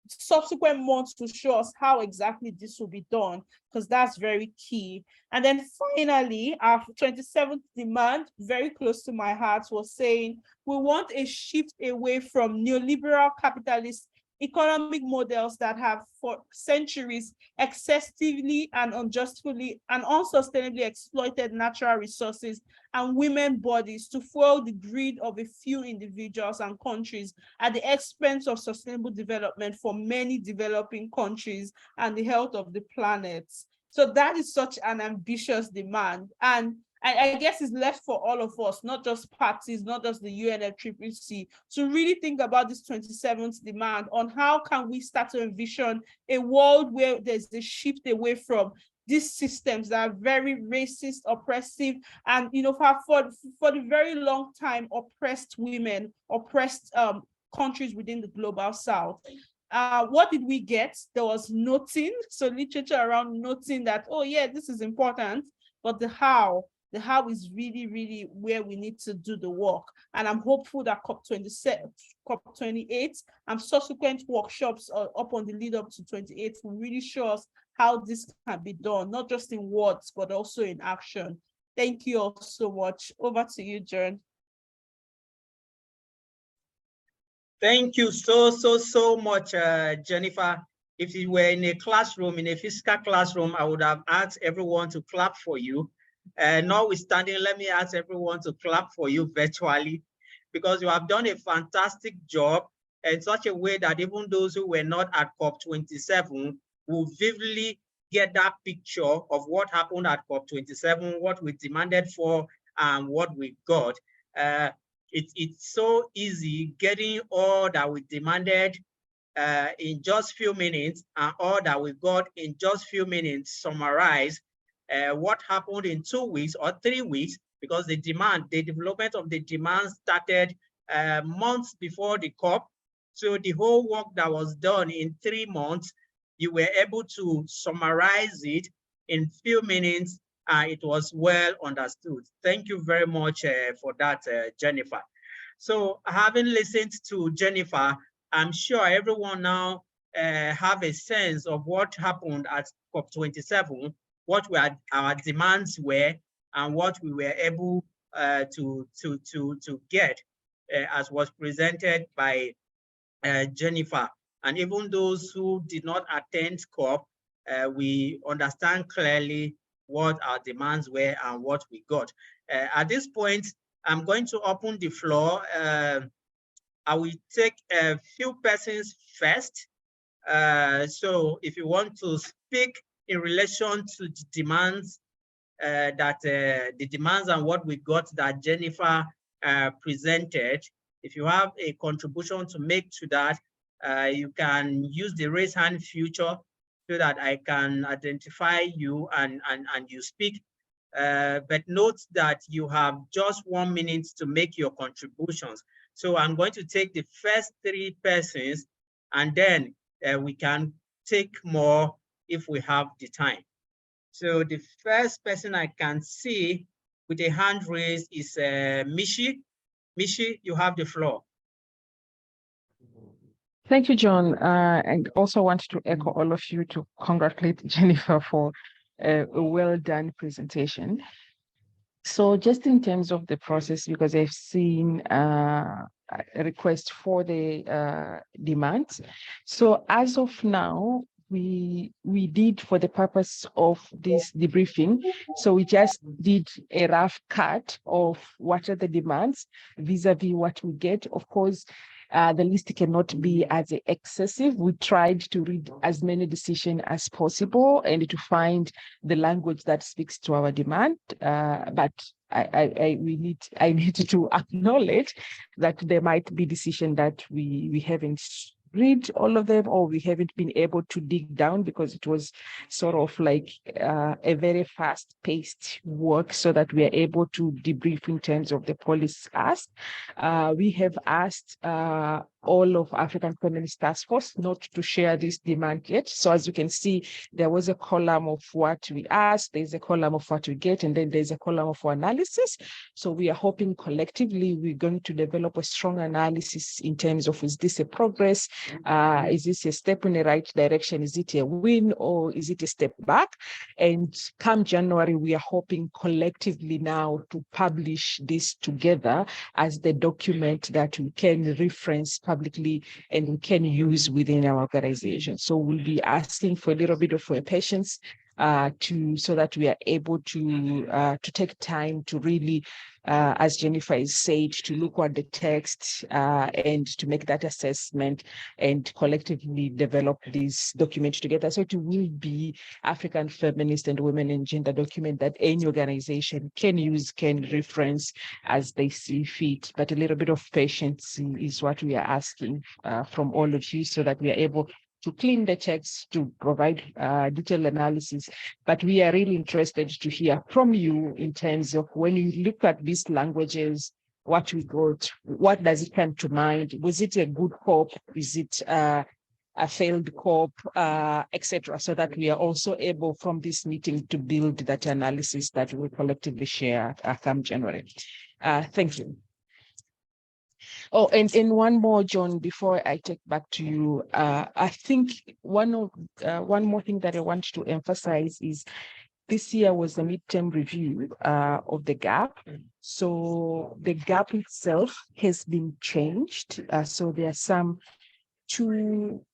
subsequent months to show us how exactly this will be done, because that's very key. And then finally, our 27th demand, very close to my heart, was saying we want a shift away from neoliberal capitalist economic models that have for centuries excessively and unjustly and unsustainably exploited natural resources and women bodies to fuel the greed of a few individuals and countries at the expense of sustainable development for many developing countries and the health of the planet. So that is such an ambitious demand. And I guess it's left for all of us, not just parties, not just the UNFCCC, to really think about this 27th demand on how can we start to envision a world where there's a shift away from these systems that are very racist, oppressive, and for the very long time oppressed women, oppressed countries within the global South. What did we get? There was noting, so literature around noting that, oh yeah, this is important, but the how is really, really where we need to do the work. And I'm hopeful that COP27, COP28, and subsequent workshops up on the lead up to 28 will really show us how this can be done, not just in words, but also in action. Thank you all so much. Over to you, John. Thank you so much, Jennifer. If you were in a classroom, in a physical classroom, I would have asked everyone to clap for you. Notwithstanding, let me ask everyone to clap for you virtually, because you have done a fantastic job in such a way that even those who were not at COP27 will vividly get that picture of what happened at COP27, what we demanded for, and what we got. It's so easy getting all that we demanded in just few minutes, and all that we got in just few minutes summarized. What happened in 2 weeks or 3 weeks, because the development of the demand started months before the COP. So the whole work that was done in 3 months, you were able to summarize it in few minutes, and it was well understood. Thank you very much for that, Jennifer. So having listened to Jennifer, I'm sure everyone now have a sense of what happened at COP27, what our demands were, and what we were able to get as was presented by Jennifer. And even those who did not attend COP, we understand clearly what our demands were and what we got. At this point, I'm going to open the floor. I will take a few persons first. So if you want to speak in relation to the demands, the demands and what we got that Jennifer presented, if you have a contribution to make to that, you can use the raise hand feature so that I can identify you and you speak. But note that you have just 1 minute to make your contributions. So I'm going to take the first 3 persons, and then we can take more if we have the time. So the first person I can see with a hand raised is Mishi. Mishi, you have the floor. Thank you, John. And also want to echo all of you to congratulate Jennifer for a well done presentation. So just in terms of the process, because I've seen a request for the demands. So as of now, we did, for the purpose of this debriefing, so we just did a rough cut of what are the demands vis-a-vis what we get. Of course, the list cannot be as excessive. We tried to read as many decisions as possible and to find the language that speaks to our demand. But I need to acknowledge that there might be decisions that we haven't read all of them, or we haven't been able to dig down because it was sort of like a very fast-paced work, so that we are able to debrief in terms of the policies asked. We have asked all of African Feminist Taskforce not to share this demand yet. So as you can see, there was a column of what we asked, there's a column of what we get, and then there's a column of analysis. So we are hoping collectively we're going to develop a strong analysis in terms of, is this a progress? Is this a step in the right direction? Is it a win, or is it a step back? And come January, we are hoping collectively now to publish this together as the document that we can reference publicly and we can use within our organization. So we'll be asking for a little bit of patience so that we are able to take time to really, as Jennifer has said, to look at the text and to make that assessment and collectively develop this document together. So it will be African Feminist and Women and Gender document that any organization can use, can reference as they see fit. But a little bit of patience is what we are asking from all of you, so that we are able to clean the text, to provide detailed analysis. But we are really interested to hear from you in terms of, when you look at these languages, what we got, what does it come to mind? Was it a good COP? Is it a failed COP, etc., so that we are also able from this meeting to build that analysis that we collectively share come January. Thank you. Oh, and one more, John, before I take back to you. I think one more thing that I want to emphasize is this year was a midterm review of the gap. So the gap itself has been changed. So there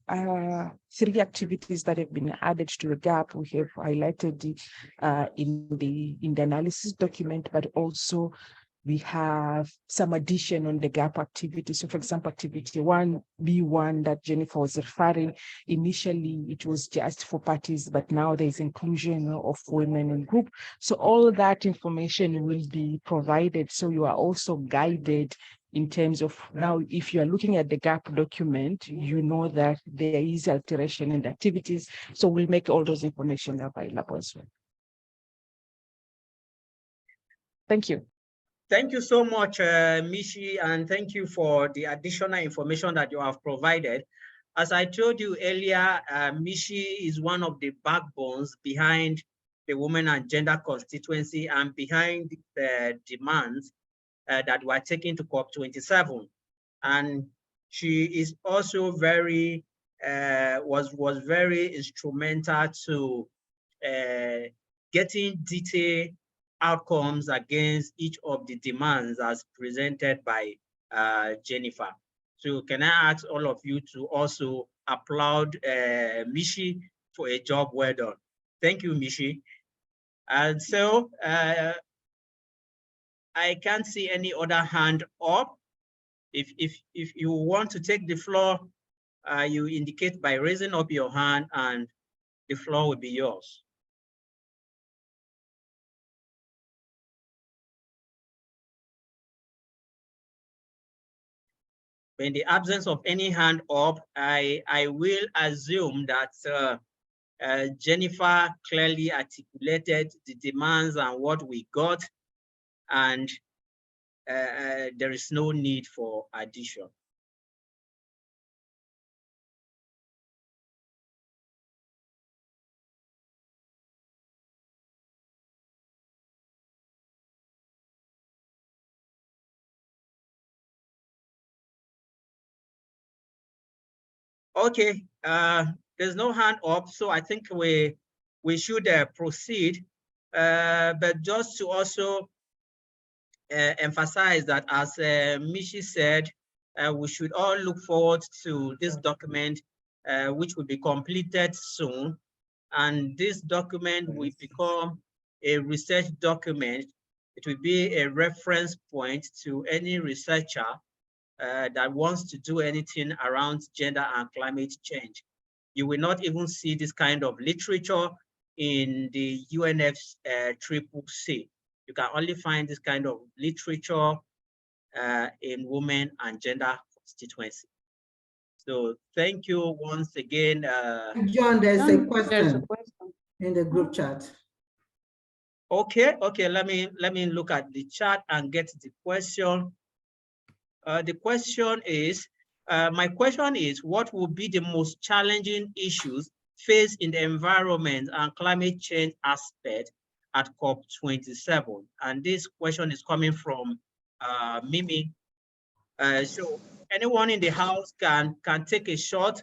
are three activities that have been added to the gap. We have highlighted it in the analysis document, but also we have some addition on the gap activity. So for example, activity 1B1 that Jennifer was referring, initially it was just for parties, but now there's inclusion of women in group. So all that information will be provided. So you are also guided in terms of, now if you are looking at the gap document, you know that there is alteration in the activities. So we'll make all those information available as well. Thank you. Thank you so much, Mishi, and thank you for the additional information that you have provided. As I told you earlier, Mishi is one of the backbones behind the Women and Gender constituency and behind the demands that were taken to COP27. And she is also was very instrumental to getting detailed outcomes against each of the demands as presented by Jennifer. So can I ask all of you to also applaud Mishi for a job well done. Thank you, Mishi. And so I can't see any other hand up. If you want to take the floor, you indicate by raising up your hand and the floor will be yours. In the absence of any hand up, I will assume that Jennifer clearly articulated the demands and what we got, and there is no need for addition. Okay, there's no hand up, so I think we should proceed. But just to also emphasize that, as Mishi said, we should all look forward to this document, which will be completed soon. And this document will become a research document. It will be a reference point to any researcher that wants to do anything around gender and climate change. You will not even see this kind of literature in the UNFCCC. You can only find this kind of literature in women and gender constituency. So thank you once again. John, there's a There's a question question. in the group chat. Okay, let me look at the chat and get the question. The question is, my question is, what will be the most challenging issues faced in the environment and climate change aspect at COP27? And this question is coming from Mimi. So anyone in the house can take a shot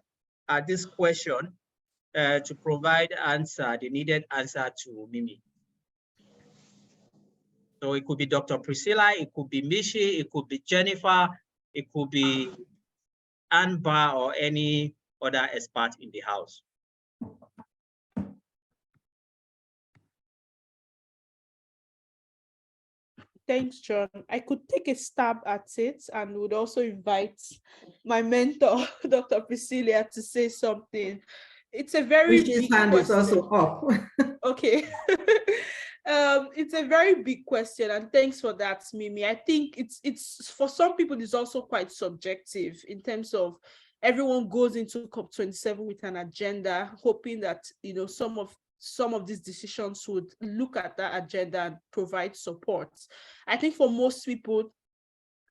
at this question to provide answer, the needed answer to Mimi. So it could be Dr. Priscilla, it could be Mishi, it could be Jennifer, it could be Anbar or any other expert in the house. Thanks, John. I could take a stab at it and would also invite my mentor, Dr. Priscilla, to say something. It's a very big hand question. is also up. Okay. It's a very big question, and thanks for that, Mimi. I think it's for some people it's also quite subjective in terms of everyone goes into COP27 with an agenda, hoping that some of these decisions would look at that agenda and provide support. I think for most people,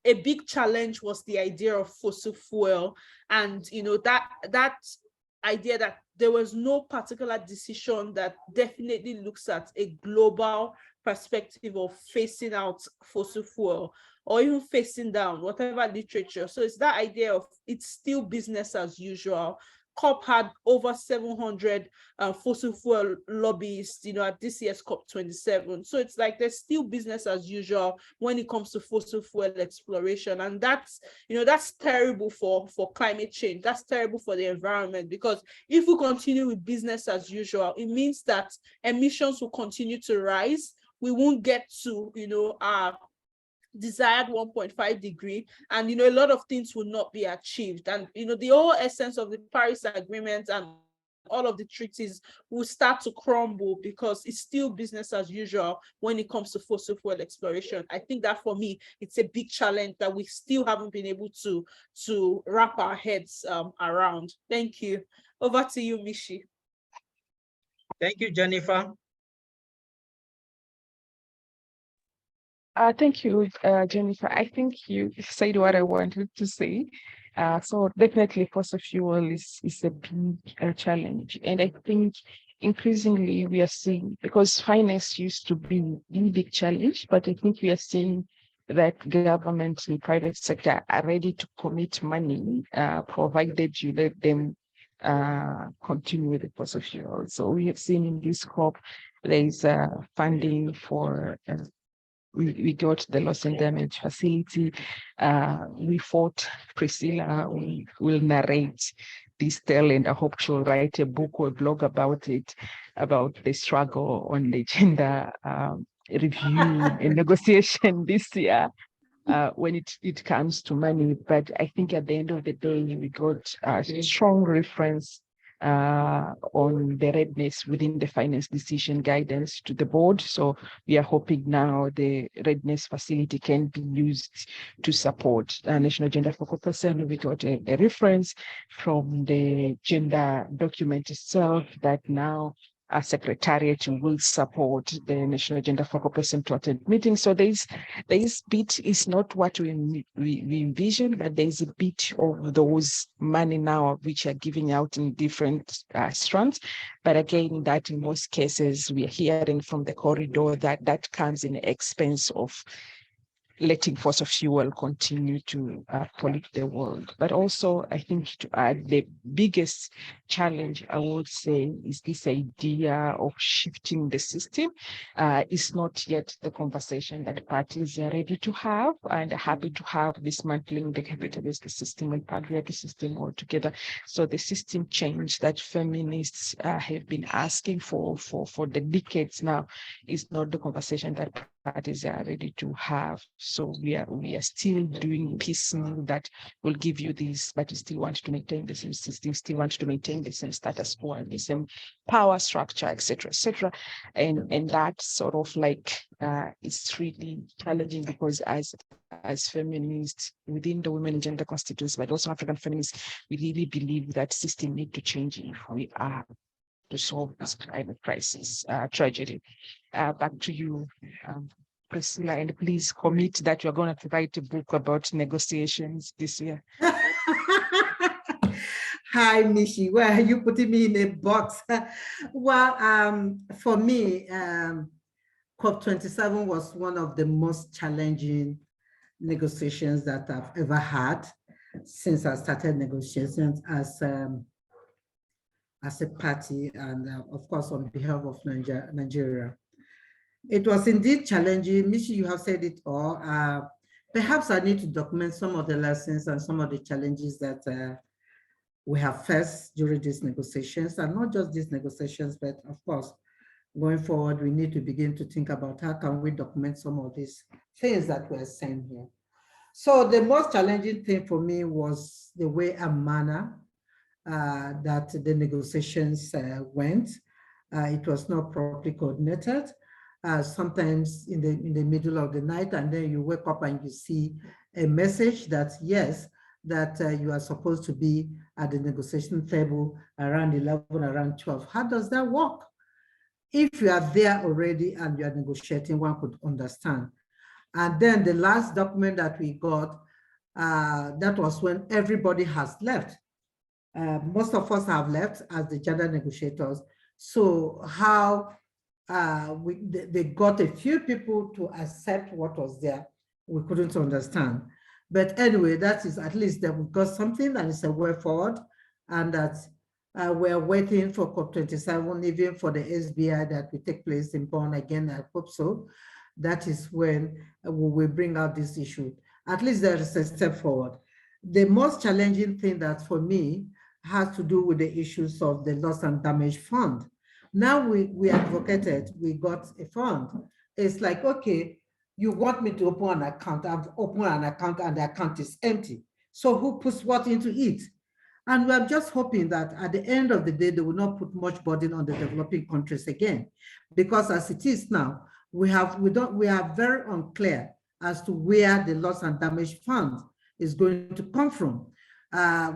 a big challenge was the idea of fossil fuel, and that idea that there was no particular decision that definitely looks at a global perspective of phasing out fossil fuel or even phasing down, whatever literature. So it's that idea of it's still business as usual. COP had over 700 fossil fuel lobbyists, at this year's COP27. So it's like there's still business as usual when it comes to fossil fuel exploration. And that's terrible for climate change. That's terrible for the environment, because if we continue with business as usual, it means that emissions will continue to rise. We won't get to, our desired 1.5 degree, and a lot of things will not be achieved, and the whole essence of the Paris Agreement and all of the treaties will start to crumble, because it's still business as usual when it comes to fossil fuel exploration. I think that for me, it's a big challenge that we still haven't been able to wrap our heads around. Thank you. Over to you, Mishi. Thank you, Jennifer. Thank you, Jennifer. I think you said what I wanted to say. So definitely fossil fuel is a big challenge. And I think increasingly we are seeing, because finance used to be the big challenge, but I think we are seeing that government and private sector are ready to commit money, provided you let them continue with the fossil fuel. So we have seen in this COP, there is funding for we got the loss and damage facility. We fought Priscilla. We will narrate this tale, and I hope she'll write a book or a blog about it, about the struggle on the gender review and negotiation this year. When it comes to money. But I think at the end of the day, we got a strong reference on the readiness within the finance decision guidance to the board. So we are hoping now the readiness facility can be used to support National Agenda for COP27. We got a reference from the gender document itself that now our secretariat will support the National Agenda for COP27 to attend meetings. So this bit is not what we envision, but there's a bit of those money now which are giving out in different strands. But again, that in most cases, we are hearing from the corridor that comes in the expense of letting fossil fuel continue to pollute the world. But also, I think to add, the biggest challenge, I would say, is this idea of shifting the system. Is not yet the conversation that parties are ready to have and are happy to have, dismantling the capitalist system and patriarchy system altogether. So the system change that feminists have been asking for the decades now is not the conversation that parties are ready to have. So we are still doing piecemeal that will give you this, but you still want to maintain the same system, still want to maintain the same status quo and the same power structure, etc., etc. And that sort of like it's really challenging because as feminists within the Women and Gender Constituency, but also African feminists, we really believe that system need to change if we are to solve this climate crisis tragedy. Back to you, Priscilla, and please commit that you're going to write a book about negotiations this year. Hi, Mishi. Why are you putting me in a box? Well, for me, COP27 was one of the most challenging negotiations that I've ever had since I started negotiations as a party and of course on behalf of Nigeria. It was indeed challenging. Mishi, you have said it all. Perhaps I need to document some of the lessons and some of the challenges that we have faced during these negotiations, and not just these negotiations, but of course, going forward, we need to begin to think about how can we document some of these things that we're saying here. So the most challenging thing for me was the way and manner that the negotiations went. It was not properly coordinated. Sometimes in the middle of the night, and then you wake up and you see a message that yes, that you are supposed to be at the negotiation table around 11, around 12. How does that work? If you are there already and you are negotiating, one could understand. And then the last document that we got, that was when everybody has left. Most of us have left as the gender negotiators. So how they got a few people to accept what was there, we couldn't understand. But anyway, that is at least that we got something that is a way forward, and that we're waiting for COP27, even for the SBI that will take place in Bonn again, I hope so. That is when we will bring out this issue. At least there is a step forward. The most challenging thing that for me has to do with the issues of the loss and damage fund. Now we advocated, we got a fund. It's like, okay, you want me to open an account, I've opened an account and the account is empty. So who puts what into it? And we're just hoping that at the end of the day, they will not put much burden on the developing countries again. Because as it is now, we are very unclear as to where the loss and damage fund is going to come from.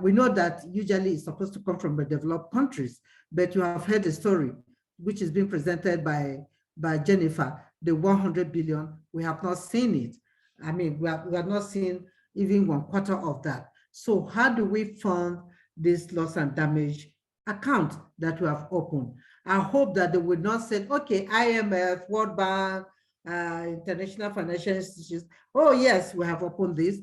We know that usually it's supposed to come from the developed countries, but you have heard the story, which is being presented by Jennifer, the 100 billion, we have not seen it. I mean, we have not seen even 1/4 of that. So how do we fund this loss and damage account that we have opened? I hope that they will not say, okay, IMF, World Bank, International Financial Institutions, oh yes, we have opened this.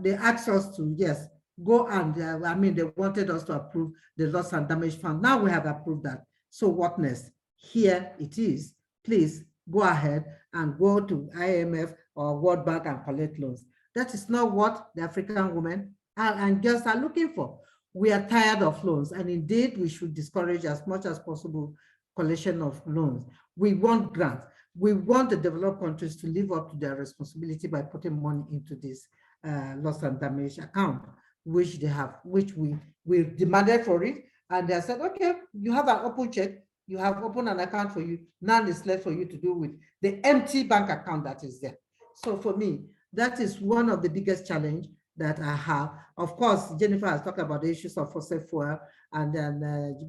They asked us to, yes, go and, I mean, they wanted us to approve the loss and damage fund. Now we have approved that. So what next? Here it is. Please go ahead and go to IMF or World Bank and collect loans. That is not what the African women and girls are looking for. We are tired of loans, and indeed we should discourage as much as possible collection of loans. We want grants. We want the developed countries to live up to their responsibility by putting money into this loss and damage account, which they have, which we demanded for it, and they said, okay, you have an open check, you have opened an account for you, now it's left for you to do with the empty bank account that is there. So for me, that is one of the biggest challenge that I have. Of course, Jennifer has talked about the issues of fossil fuel, and then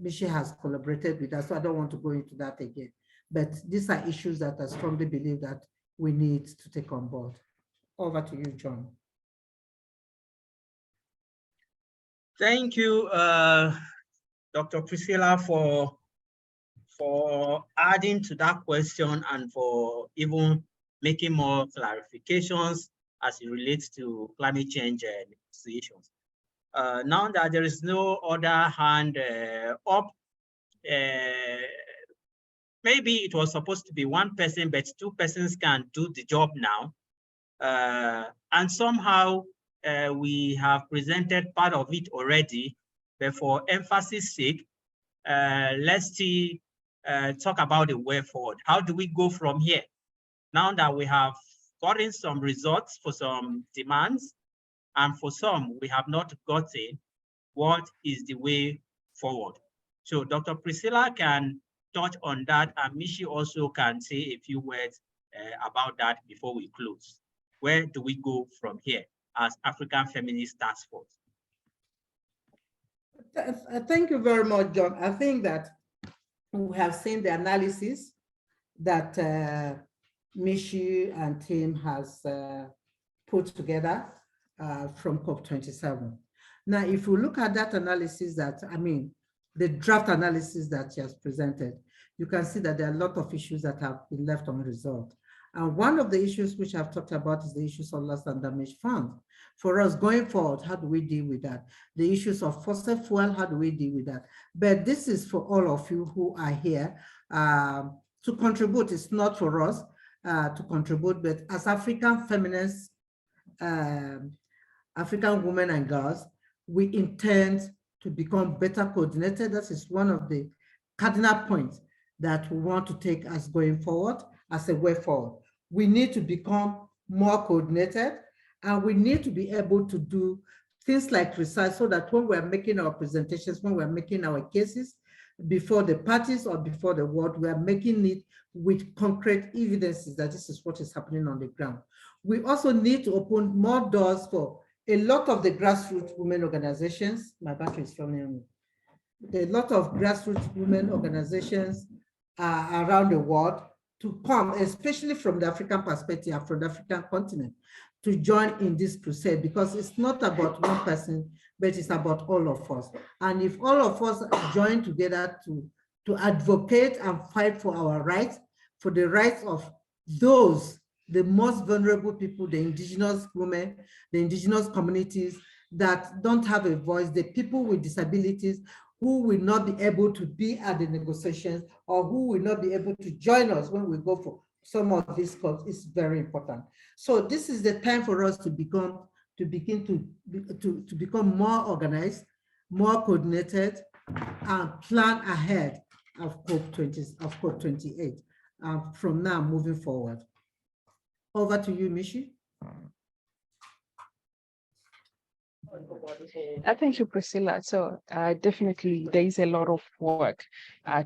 Michi has collaborated with us, so I don't want to go into that again. But these are issues that I strongly believe that we need to take on board. Over to you, John. Thank you, Dr. Priscilla, for adding to that question and for even making more clarifications as it relates to climate change negotiations. Now that there is no other hand up, maybe it was supposed to be one person, but two persons can do the job now. And somehow we have presented part of it already, but for emphasis sake, let's see, talk about the way forward. How do we go from here? Now that we have gotten some results for some demands, and for some we have not gotten, what is the way forward? So Dr. Priscilla can touch on that, and Mishi also can say a few words about that before we close. Where do we go from here as African Feminist Task Force? Thank you very much, John. I think that we have seen the analysis that Mishi and team has put together from COP27. Now, if you look at that analysis the draft analysis that she has presented, you can see that there are a lot of issues that have been left unresolved. And one of the issues which I've talked about is the issues of loss and damage fund. For us going forward, how do we deal with that? The issues of fossil fuel, how do we deal with that? But this is for all of you who are here to contribute. It's not for us to contribute, but as African feminists, African women and girls, we intend to become better coordinated. That is one of the cardinal points that we want to take as going forward, as a way forward. We need to become more coordinated, and we need to be able to do things like research so that when we're making our presentations, when we're making our cases before the parties or before the world, we are making it with concrete evidences that this is what is happening on the ground. We also need to open more doors for a lot of the grassroots women organizations. My battery is falling on me. A lot of grassroots women organizations around the world to come, especially from the African perspective, from the African continent, to join in this crusade, because it's not about one person, but it's about all of us. And if all of us join together to advocate and fight for our rights, for the rights of those, the most vulnerable people, the indigenous women, the indigenous communities that don't have a voice, the people with disabilities who will not be able to be at the negotiations or who will not be able to join us when we go for some of these calls, is very important. So this is the time for us to begin to become more organized, more coordinated, and plan ahead of COP28 from now moving forward. Over to you, Mishi. Thank you, Priscilla. So definitely there is a lot of work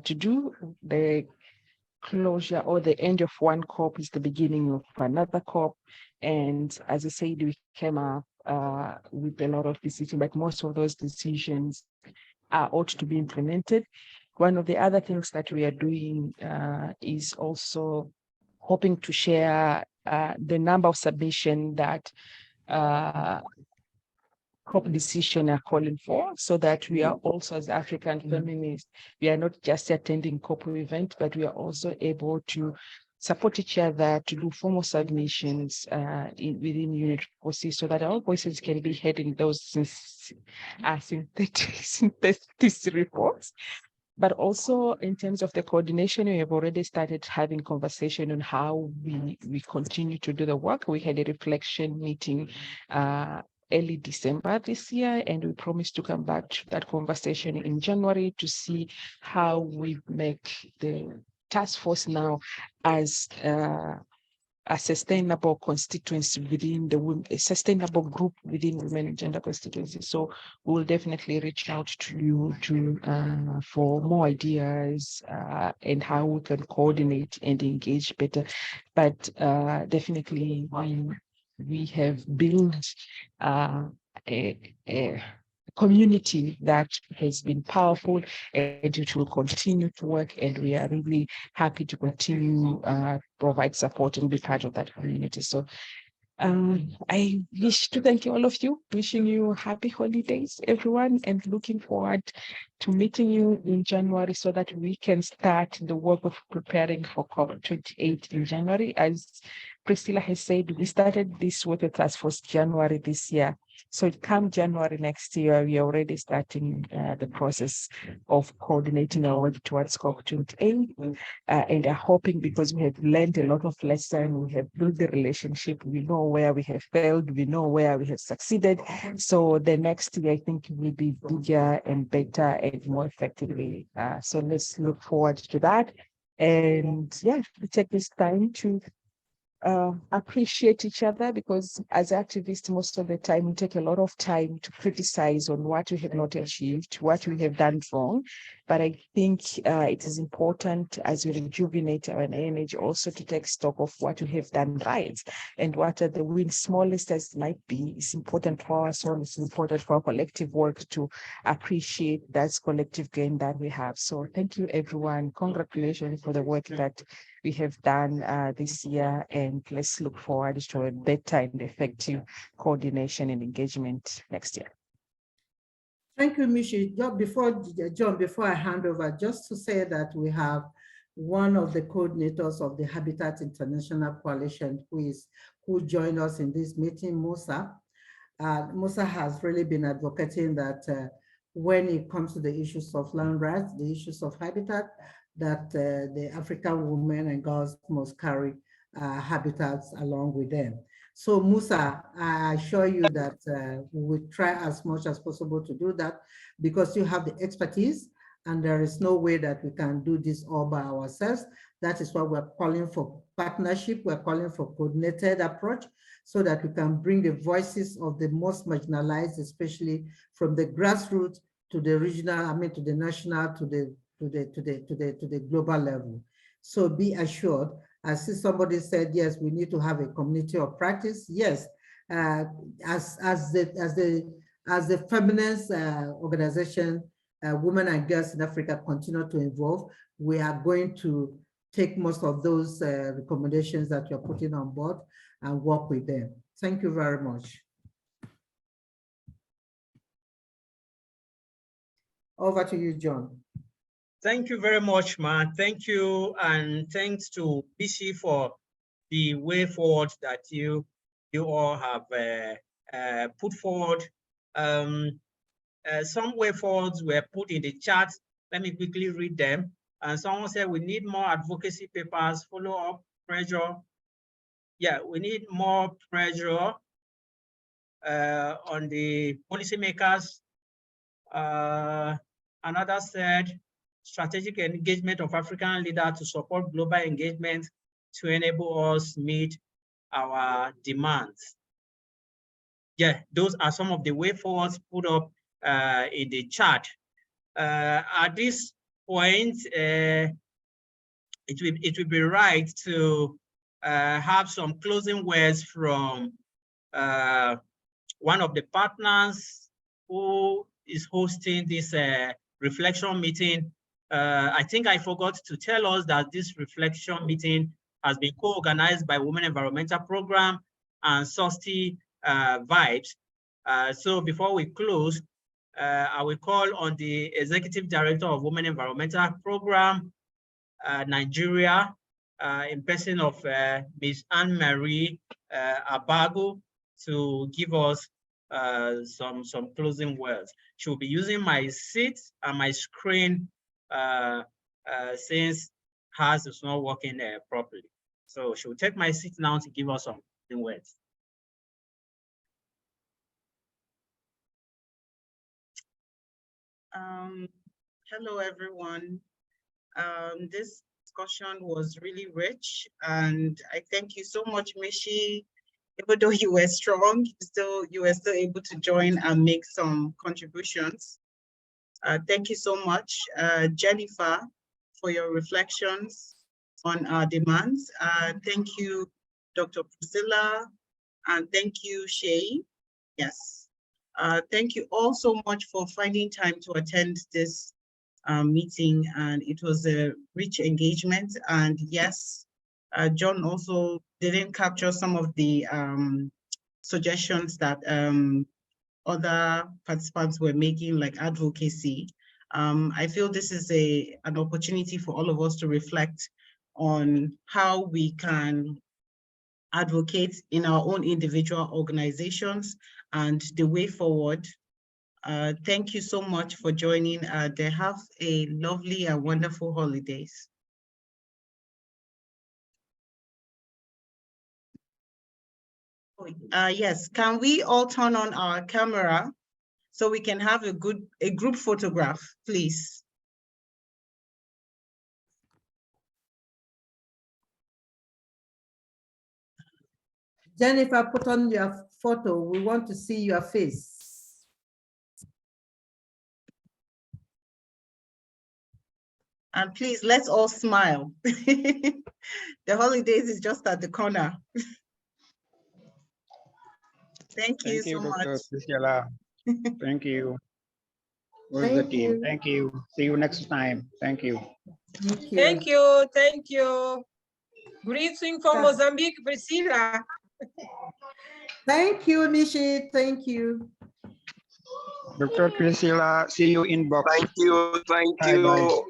to do. The closure or the end of one COP is the beginning of another COP. And as I said, we came up with a lot of decisions, but most of those decisions ought to be implemented. One of the other things that we are doing is also hoping to share the number of submissions that COP decision are calling for, so that we are also, as African feminists, we are not just attending COP event, but we are also able to support each other to do formal submissions within unit forces, so that our voices can be heard in those synthetic reports. But also in terms of the coordination, we have already started having conversation on how we continue to do the work. We had a reflection meeting early December this year, and we promised to come back to that conversation in January to see how we make the task force now as a sustainable constituency within a sustainable group within women and gender constituency. So we'll definitely reach out to you for more ideas and how we can coordinate and engage better. But definitely we have built a community that has been powerful, and it will continue to work, and we are really happy to continue provide support and be part of that community. So I wish to thank all of you, wishing you happy holidays, everyone, and looking forward to meeting you in January so that we can start the work of preparing for COP28 in January. As Priscilla has said, we started this work with us for January this year. So come January next year, we are already starting the process of coordinating our work towards COP28 and are hoping, because we have learned a lot of lessons, we have built the relationship, we know where we have failed, we know where we have succeeded. So the next year, I think, will be bigger and better and more effectively. So let's look forward to that. And yeah, we take this time to appreciate each other, because as activists, most of the time we take a lot of time to criticize on what we have not achieved, what we have done wrong. But I think it is important, as we rejuvenate our energy, also to take stock of what we have done right, and what are the wins, smallest as it might be. It's important for us all, it's important for our collective work to appreciate that collective gain that we have. So thank you, everyone. Congratulations for the work that we have done this year, and let's look forward to a better and effective coordination and engagement next year. Thank you, Mishi. John, before I hand over, just to say that we have one of the coordinators of the Habitat International Coalition who joined us in this meeting, Musa. Musa has really been advocating that when it comes to the issues of land rights, the issues of habitat, that the African women and girls must carry habitats along with them. So Musa, I assure you that we will try as much as possible to do that, because you have the expertise and there is no way that we can do this all by ourselves. That is why we're calling for partnership, we're calling for coordinated approach, so that we can bring the voices of the most marginalized, especially from the grassroots to the regional, to the national, to the global level. So be assured. I see somebody said, yes, we need to have a community of practice. Yes, as the feminist organization, Women and Girls in Africa continue to evolve, we are going to take most of those recommendations that you're putting on board and work with them. Thank you very much. Over to you, John. Thank you very much, Ma. Thank you, and thanks to BC for the way forward that you all have put forward. Some way forwards were put in the chat. Let me quickly read them. And someone said we need more advocacy papers, follow-up, pressure. Yeah, we need more pressure on the policymakers. Another said, strategic engagement of African leaders to support global engagement to enable us meet our demands. Yeah, those are some of the way forwards put up in the chat. At this point, it will be right to have some closing words from one of the partners who is hosting this reflection meeting. I think I forgot to tell us that this reflection meeting has been co-organized by Women Environmental Program and Sosti Vibes. So before we close, I will call on the Executive Director of Women Environmental Program, Nigeria, in person of Ms. Anne-Marie Abago, to give us some closing words. She'll be using my seat and my screen since hers is not working properly. So she'll take my seat now to give us some closing words. Hello, everyone. This discussion was really rich, and I thank you so much, Mishi. Even though you were strong, you were still able to join and make some contributions. Thank you so much, Jennifer, for your reflections on our demands. Thank you, Dr. Priscilla, and thank you, Shay. Yes. Thank you all so much for finding time to attend this meeting, and it was a rich engagement. And yes, John also didn't capture some of the suggestions that other participants were making, like advocacy. I feel this is an opportunity for all of us to reflect on how we can advocate in our own individual organizations and the way forward. Thank you so much for joining. Have a lovely and wonderful holidays. Yes, can we all turn on our camera so we can have a group photograph, please? Jennifer, put on your photo. We want to see your face. And please, let's all smile. The holidays is just at the corner. Thank you so Dr. much. Priscilla. Thank you. Where's the team? Thank you. See you next time. Thank you. Thank you. Thank you. Thank you. Greeting from Mozambique, Priscilla. Thank you, Mishi. Thank you. Dr. Priscilla, see you in box. Thank you. Thank Bye you. bye.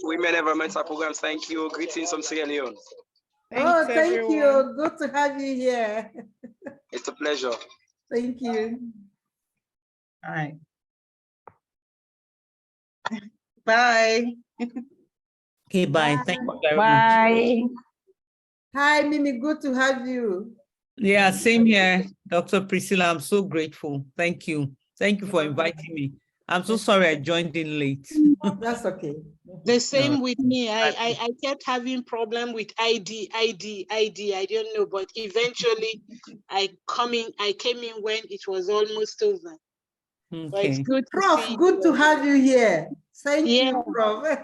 Women Environmental Programs. Thank you. Greetings from Sierra Leone. Oh, Thanks, thank everyone. you. Good to have you here. It's a pleasure. Thank you. All right. Bye. Okay, bye. Thank you very much. Bye. Hi, Mimi. Good to have you. Yeah, same here, Dr. Priscilla. I'm so grateful. Thank you. Thank you for inviting me. I'm so sorry I joined in late. That's okay. The same with me. I kept having problem with ID. I don't know, but eventually I came in when it was almost over. But it's Okay. good to Prof, see good you. to have you here. Thank Yeah. you, Prof.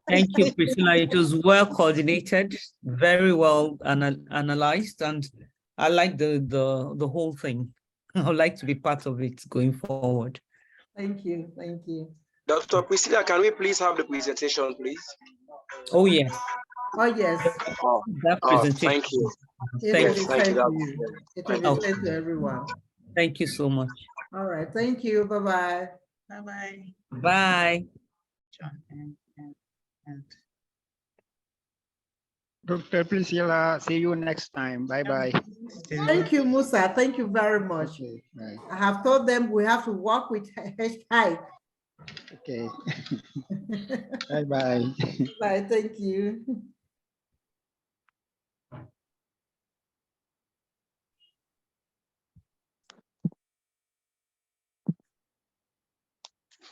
Thank you, Priscilla. It was well coordinated, very well analyzed, and I like the whole thing. I would like to be part of it going forward. Thank you. Thank you. Dr. Priscilla, can we please have the presentation, please? Oh, yes. Oh, yes. That presentation. Thank you. It Thank will be you. sent to you. It will be Okay. sent to everyone. Thank you so much. All right. Thank you. Bye-bye. Bye-bye. Bye. Dr. Priscilla, see you next time. Bye bye. Thank you, Musa. Thank you very much. Okay, bye. I have told them we have to work with hi. Okay. Bye bye. Bye. Thank you.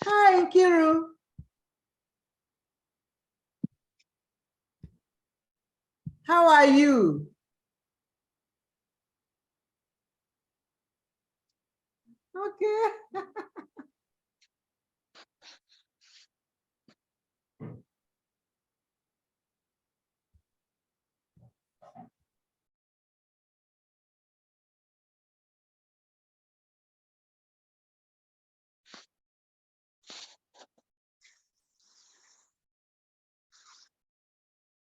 Hi, Kiru. How are you? Okay.